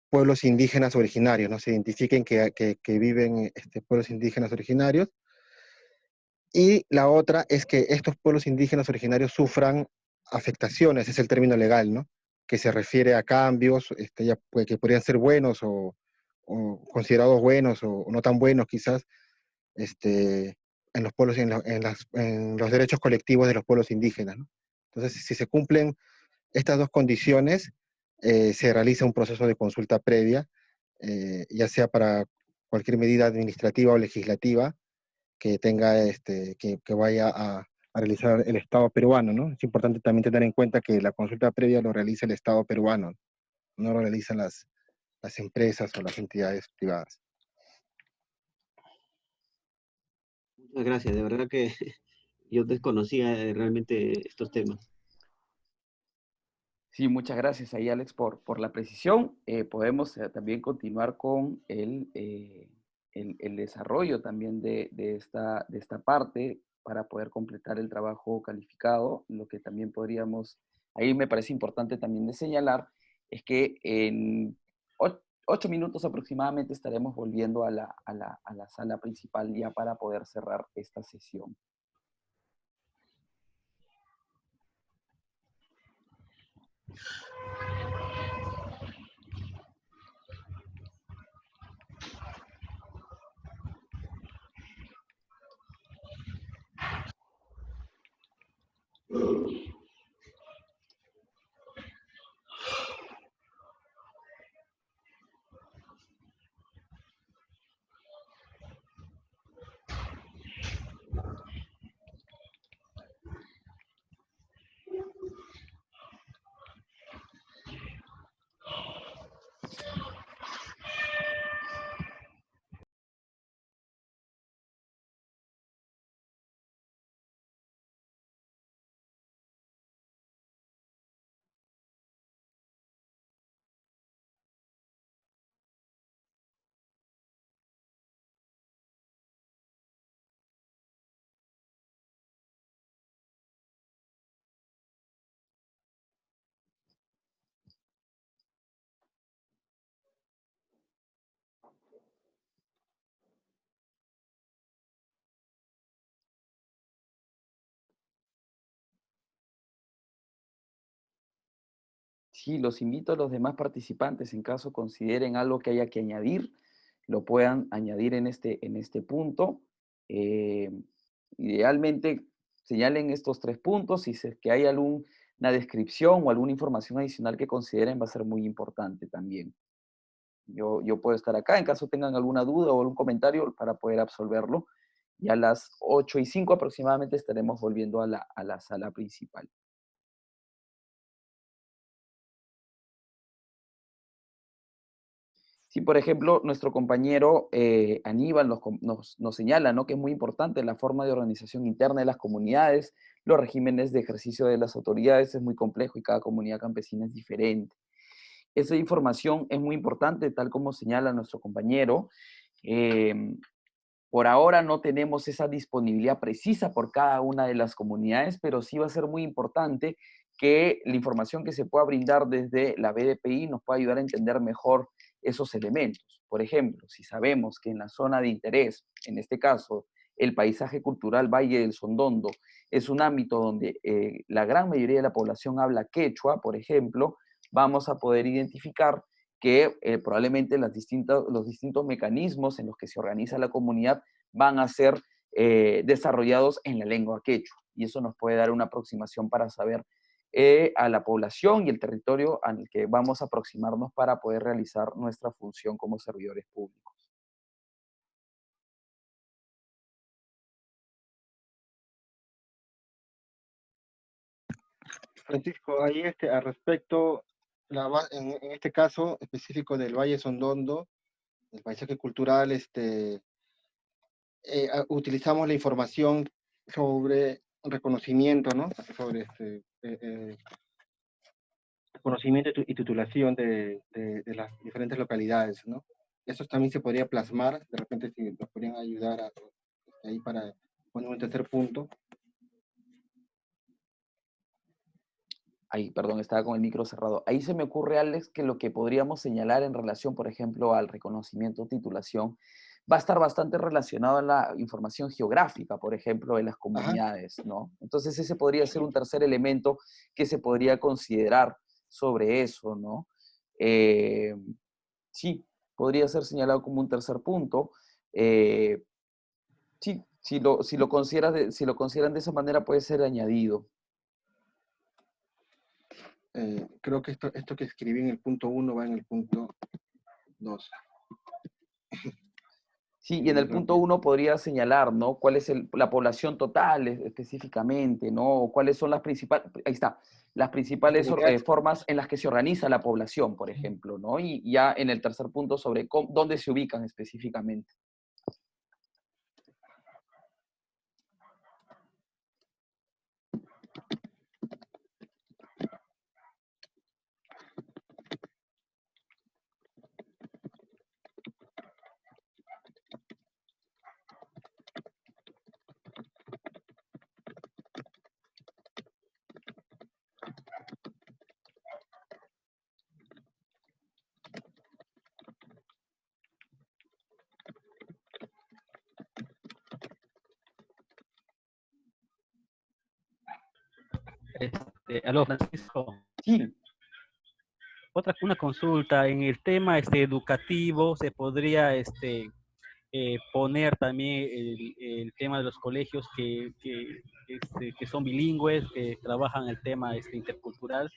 pueblos indígenas originarios, ¿no? Se identifiquen que viven pueblos indígenas originarios. Y la otra es que estos pueblos indígenas originarios sufran afectaciones, es el término legal, ¿no? Que se refiere a cambios que podrían ser buenos o considerados buenos o no tan buenos quizás, en los pueblos, en los derechos colectivos de los pueblos indígenas, ¿no? Entonces, si se cumplen estas dos condiciones, se realiza un proceso de consulta previa, ya sea para cualquier medida administrativa o legislativa que tenga, que vaya a realizar el Estado peruano, ¿no? Es importante también tener en cuenta que la consulta previa lo realiza el Estado peruano, no lo realizan las empresas o las entidades privadas. Muchas gracias, de verdad que yo desconocía realmente estos temas. Sí, muchas gracias ahí, Alex, por la precisión. Podemos también continuar con el desarrollo también de esta parte para poder completar el trabajo calificado. Lo que también podríamos ahí me parece importante también de señalar, es que en 8 minutos aproximadamente estaremos volviendo a la sala principal ya para poder cerrar esta sesión. Sí, los invito a los demás participantes, en caso consideren algo que haya que añadir, lo puedan añadir en este punto. Eh, Idealmente, señalen estos 3 puntos. Si es que hay alguna descripción o alguna información adicional que consideren, va a ser muy importante también. Yo puedo estar acá en caso tengan alguna duda o algún comentario para poder absolverlo. Y a las 8:05 aproximadamente estaremos volviendo a la sala principal. Si, por ejemplo, nuestro compañero Aníbal nos señala, ¿no?, que es muy importante la forma de organización interna de las comunidades, los regímenes de ejercicio de las autoridades es muy complejo y cada comunidad campesina es diferente. Esa información es muy importante, tal como señala nuestro compañero. Em, por ahora no tenemos esa disponibilidad precisa por cada una de las comunidades, pero sí va a ser muy importante que la información que se pueda brindar desde la BDPI nos pueda ayudar a entender mejor esos elementos. Por ejemplo, si sabemos que en la zona de interés, en este caso, el paisaje cultural Valle del Sondondo, es un ámbito donde la gran mayoría de la población habla quechua, por ejemplo, vamos a poder identificar que probablemente los distintos mecanismos en los que se organiza la comunidad van a ser desarrollados en la lengua quechua. Y eso nos puede dar una aproximación para saber a la población y el territorio al que vamos a aproximarnos para poder realizar nuestra función como servidores públicos. Francisco, ahí al respecto, en este caso específico del Valle Sondondo, el paisaje cultural, utilizamos la información sobre reconocimiento, ¿no? Sobre conocimiento y titulación de las diferentes localidades, ¿no? Eso también se podría plasmar, de repente si nos podrían ayudar ahí para poner un tercer punto. Ahí, perdón, estaba con el micro cerrado. Ahí se me ocurre, Alex, que lo que podríamos señalar en relación, por ejemplo, al reconocimiento o titulación, va a estar bastante relacionado a la información geográfica, por ejemplo, de las comunidades, ¿no? Entonces ese podría ser un tercer elemento que se podría considerar sobre eso, ¿no? Sí, podría ser señalado como un tercer punto. Sí, si lo consideran de esa manera, puede ser añadido. Creo que esto que escribí en el punto 1 va en el punto 2. Sí, y en el punto 1 podría señalar, ¿no?, cuál es la población total específicamente, ¿no? O cuáles son las principales, ahí está, las principales formas en las que se organiza la población, por ejemplo, ¿no? Y ya en el tercer punto sobre dónde se ubican específicamente. Aló, Francisco. Sí, Una consulta en el tema educativo, se podría poner también el tema de los colegios que son bilingües, que trabajan el tema intercultural.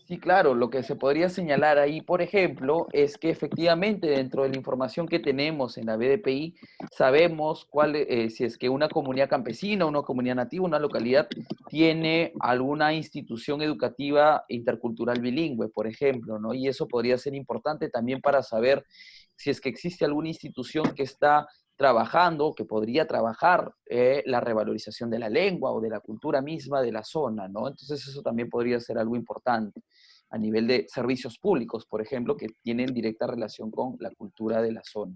sí, claro, lo que se podría señalar ahí, por ejemplo, es que efectivamente dentro de la información que tenemos en la BDPI, sabemos si es que una comunidad campesina, una comunidad nativa, una localidad tiene alguna institución educativa intercultural bilingüe, por ejemplo, ¿no? Y eso podría ser importante también para saber si es que existe alguna institución que está trabajando, que podría trabajar la revalorización de la lengua o de la cultura misma de la zona, ¿no? Entonces eso también podría ser algo importante a nivel de servicios públicos, por ejemplo, que tienen directa relación con la cultura de la zona.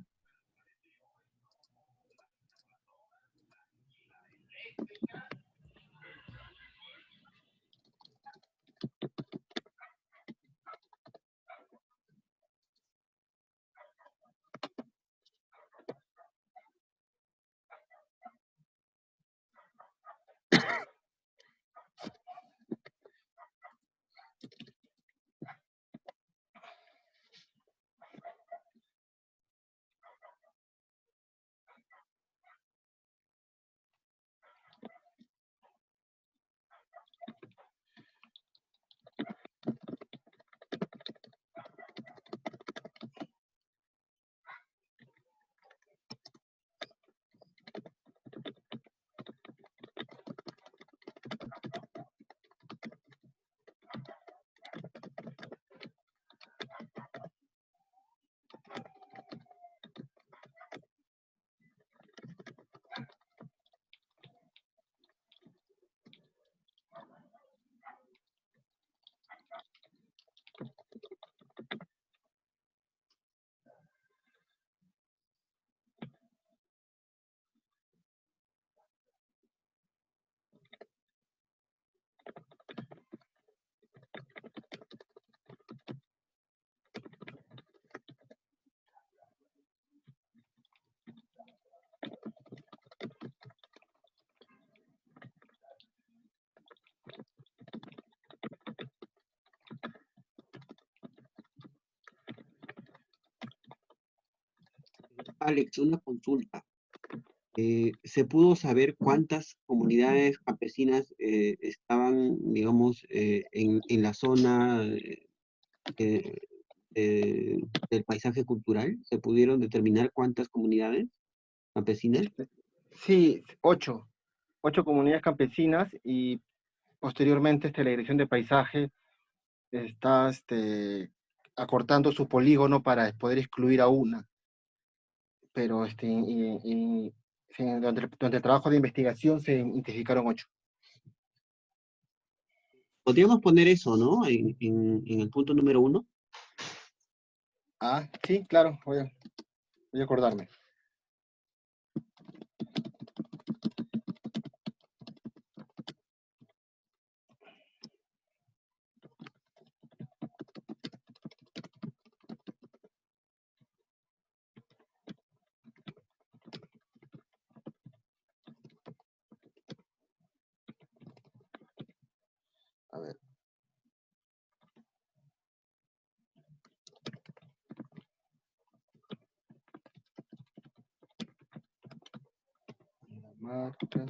Alex, una consulta. ¿Se pudo saber cuántas comunidades campesinas estaban, digamos, en la zona eh, del paisaje cultural? ¿Se pudieron determinar cuántas comunidades campesinas? Sí, ocho comunidades campesinas y posteriormente la Dirección de Paisaje está acortando su polígono para poder excluir a una. Pero sí, durante el trabajo de investigación se identificaron 8. Podríamos poner eso, ¿no? En el punto número 1. Ah, sí, claro, voy a acordarme. A ver. Marca.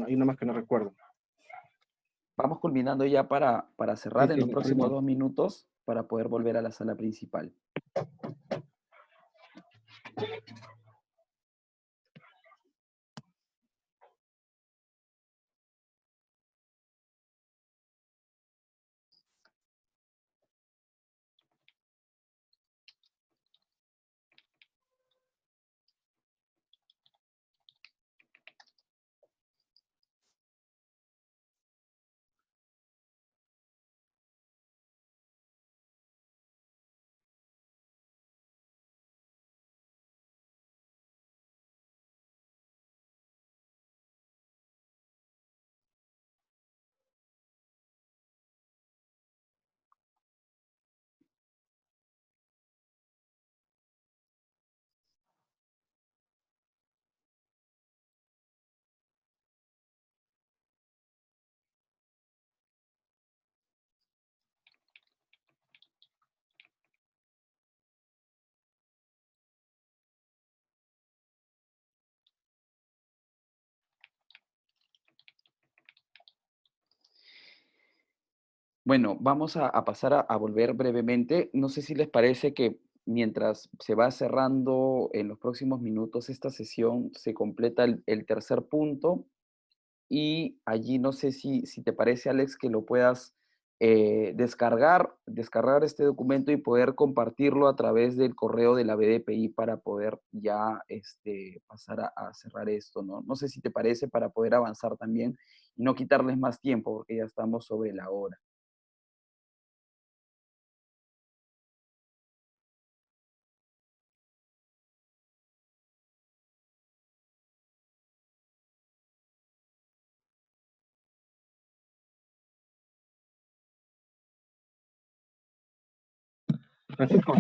Hay una más que no recuerdo. Vamos culminando ya para cerrar Sí, en los hay próximos una. 2 minutos para poder volver a la sala principal. Bueno, vamos a pasar a volver brevemente. No sé si les parece que mientras se va cerrando en los próximos minutos esta sesión, se completa el tercer punto y allí no sé si te parece, Alex, que lo puedas descargar este documento y poder compartirlo a través del correo de la BDPI para poder ya pasar a cerrar esto, ¿no? No sé si te parece para poder avanzar también y no quitarles más tiempo porque ya estamos sobre la hora. Francisco,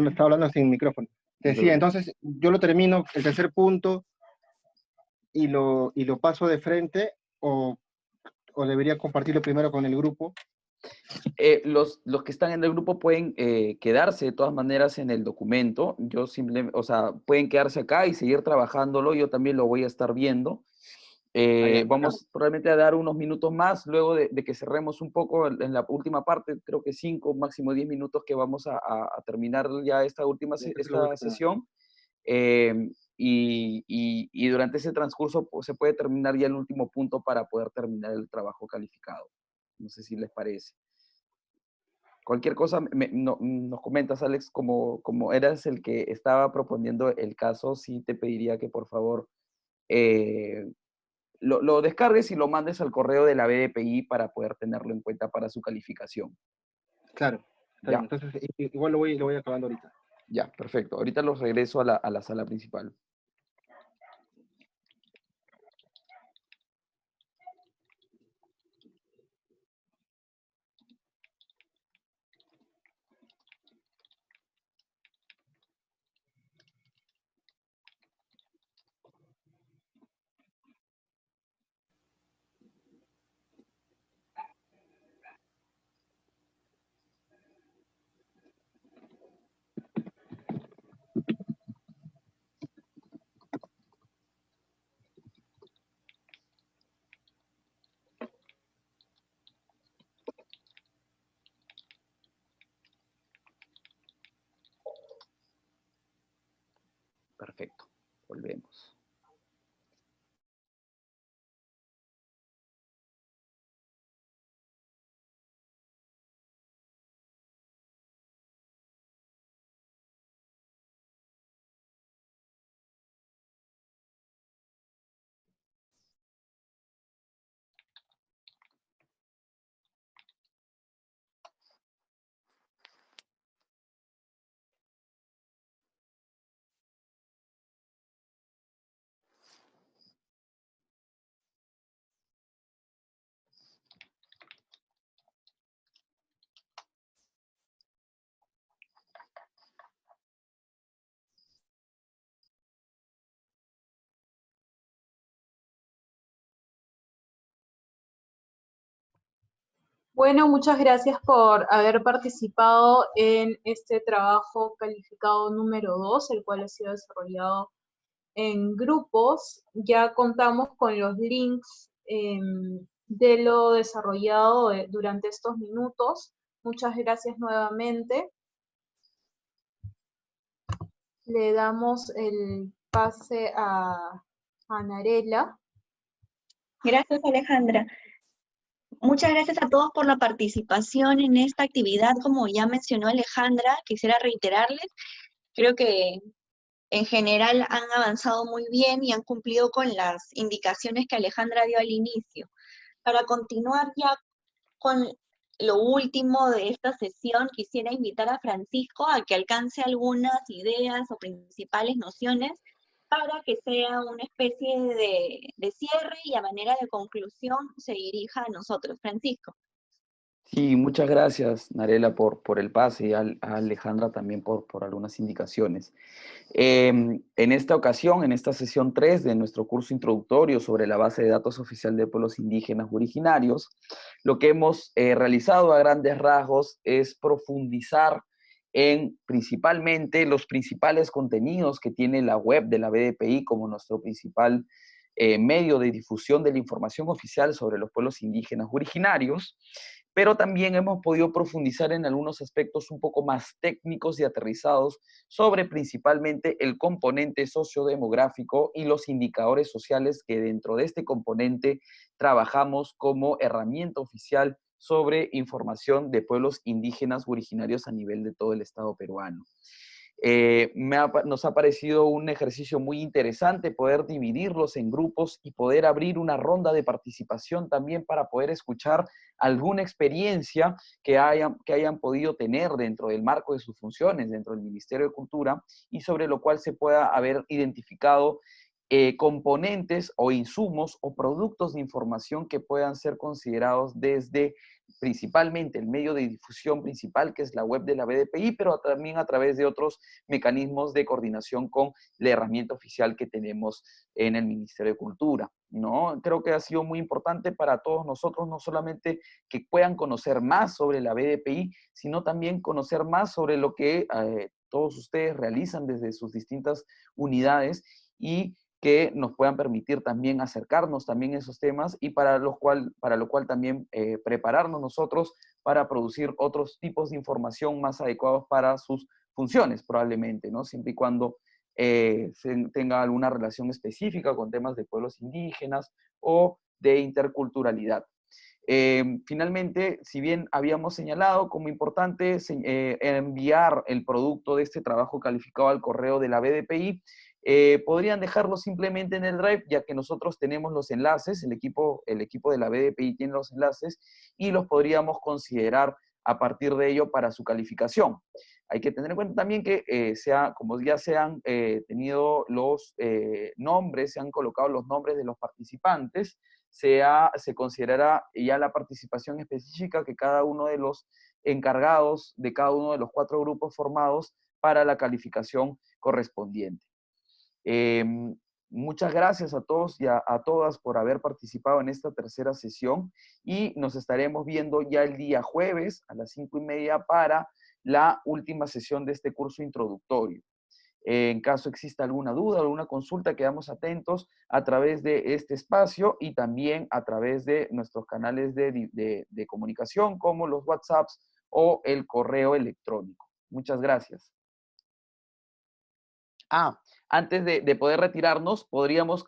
está hablando sin micrófono. Te decía, entonces yo lo termino, el tercer punto, y lo paso de frente, o debería compartirlo primero con el grupo. Los que están en el grupo pueden quedarse de todas maneras en el documento. Yo simplemente, o sea, pueden quedarse acá y seguir trabajándolo. Yo también lo voy a estar viendo. Vamos probablemente a dar unos minutos más luego de que cerremos un poco en la última parte, creo que 5, máximo 10 minutos que vamos a terminar ya esta sesión. Y durante ese transcurso pues, se puede terminar ya el último punto para poder terminar el trabajo calificado. No sé si les parece. Cualquier cosa nos comentas, Alex, como eras el que estaba proponiendo el caso, sí te pediría que por favor lo descargues y lo mandes al correo de la BDPI para poder tenerlo en cuenta para su calificación. Claro, está bien. Entonces igual lo voy acabando ahorita. Ya, perfecto. Ahorita los regreso a la sala principal. Perfecto, volvemos. Bueno, muchas gracias por haber participado en este trabajo calificado número 2, el cual ha sido desarrollado en grupos. Ya contamos con los links de lo desarrollado durante estos minutos. Muchas gracias nuevamente. Le damos el pase a Narela. Gracias, Alejandra. Muchas gracias a todos por la participación en esta actividad. Como ya mencionó Alejandra, quisiera reiterarles, creo que en general han avanzado muy bien y han cumplido con las indicaciones que Alejandra dio al inicio. Para continuar ya con lo último de esta sesión, quisiera invitar a Francisco a que alcance algunas ideas o principales nociones para que sea una especie de cierre y a manera de conclusión se dirija a nosotros. Francisco. Sí, muchas gracias, Narela, por el pase y a Alejandra también por algunas indicaciones. En esta ocasión, en esta sesión 3 de nuestro curso introductorio sobre la base de datos oficial de pueblos indígenas originarios, lo que hemos realizado a grandes rasgos es profundizar en principalmente los principales contenidos que tiene la web de la BDPI como nuestro principal medio de difusión de la información oficial sobre los pueblos indígenas originarios, pero también hemos podido profundizar en algunos aspectos un poco más técnicos y aterrizados sobre principalmente el componente sociodemográfico y los indicadores sociales que dentro de este componente trabajamos como herramienta oficial sobre información de pueblos indígenas originarios a nivel de todo el Estado peruano. Nos ha parecido un ejercicio muy interesante poder dividirlos en grupos y poder abrir una ronda de participación también para poder escuchar alguna experiencia que hayan podido tener dentro del marco de sus funciones, dentro del Ministerio de Cultura, y sobre lo cual se pueda haber identificado componentes o insumos o productos de información que puedan ser considerados desde principalmente el medio de difusión principal, que es la web de la BDPI, pero también a través de otros mecanismos de coordinación con la herramienta oficial que tenemos en el Ministerio de Cultura, ¿no? Creo que ha sido muy importante para todos nosotros, no solamente que puedan conocer más sobre la BDPI, sino también conocer más sobre lo que todos ustedes realizan desde sus distintas unidades y que nos puedan permitir también acercarnos también a esos temas y para lo cual también prepararnos nosotros para producir otros tipos de información más adecuados para sus funciones probablemente, ¿no? Siempre y cuando tenga alguna relación específica con temas de pueblos indígenas o de interculturalidad. Finalmente, si bien habíamos señalado como importante enviar el producto de este trabajo calificado al correo de la BDPI, podrían dejarlo simplemente en el Drive, ya que nosotros tenemos los enlaces, el equipo de la BDPI tiene los enlaces y los podríamos considerar a partir de ello para su calificación. Hay que tener en cuenta también que como ya se han tenido los nombres, se han colocado los nombres de los participantes, se considerará ya la participación específica que cada uno de los encargados de cada uno de los 4 grupos formados para la calificación correspondiente. Muchas gracias a todos y a todas por haber participado en esta tercera sesión y nos estaremos viendo ya el día jueves a las 5:30 para la última sesión de este curso introductorio. En caso exista alguna duda o alguna consulta, quedamos atentos a través de este espacio y también a través de nuestros canales de comunicación como los WhatsApps o el correo electrónico. Muchas gracias. Antes de poder retirarnos, podríamos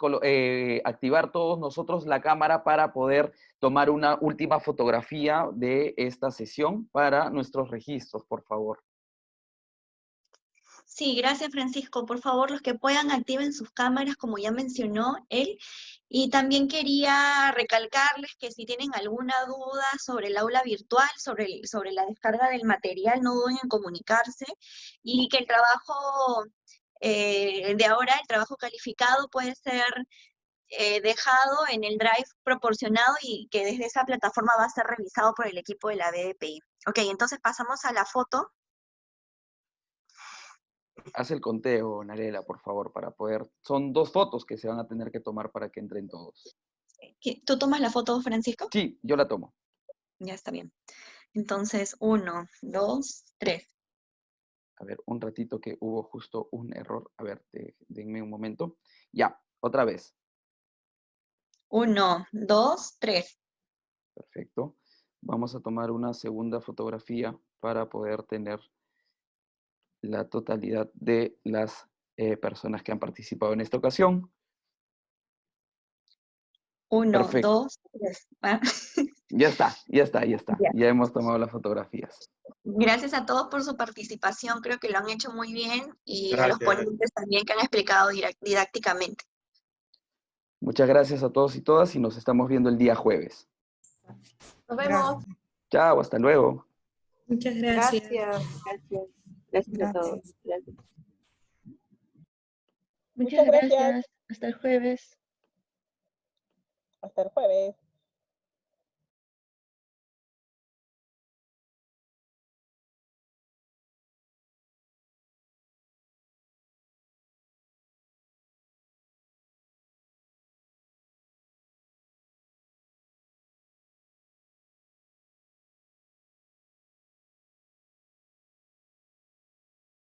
activar todos nosotros la cámara para poder tomar una última fotografía de esta sesión para nuestros registros, por favor. Sí, gracias Francisco. Por favor, los que puedan activen sus cámaras, como ya mencionó él. Y también quería recalcarles que si tienen alguna duda sobre el aula virtual, sobre la descarga del material, no duden en comunicarse. Y que el trabajo de ahora, el trabajo calificado, puede ser dejado en el Drive proporcionado y que desde esa plataforma va a ser revisado por el equipo de la BDPI. Ok, entonces pasamos a la foto. Haz el conteo, Narela, por favor, para poder... Son 2 fotos que se van a tener que tomar para que entren todos. ¿Tú tomas la foto, Francisco? Sí, yo la tomo. Ya está bien. Entonces, 1, 2, 3. A ver, un ratito que hubo justo un error. A ver, denme un momento. Ya, otra vez. 1, 2, 3. Perfecto. Vamos a tomar una segunda fotografía para poder tener la totalidad de las personas que han participado en esta ocasión. 1, Perfecto. 2, 3. Ya está. Ya. Ya hemos tomado las fotografías. Gracias a todos por su participación, creo que lo han hecho muy bien, y a los Gracias. ponentes también que han explicado didácticamente. Muchas gracias a todos y todas y nos estamos viendo el día jueves. Nos vemos. Chao, hasta luego. Muchas gracias. Gracias. Gracias a todos. Gracias. Muchas gracias. Hasta el jueves. Hasta el jueves.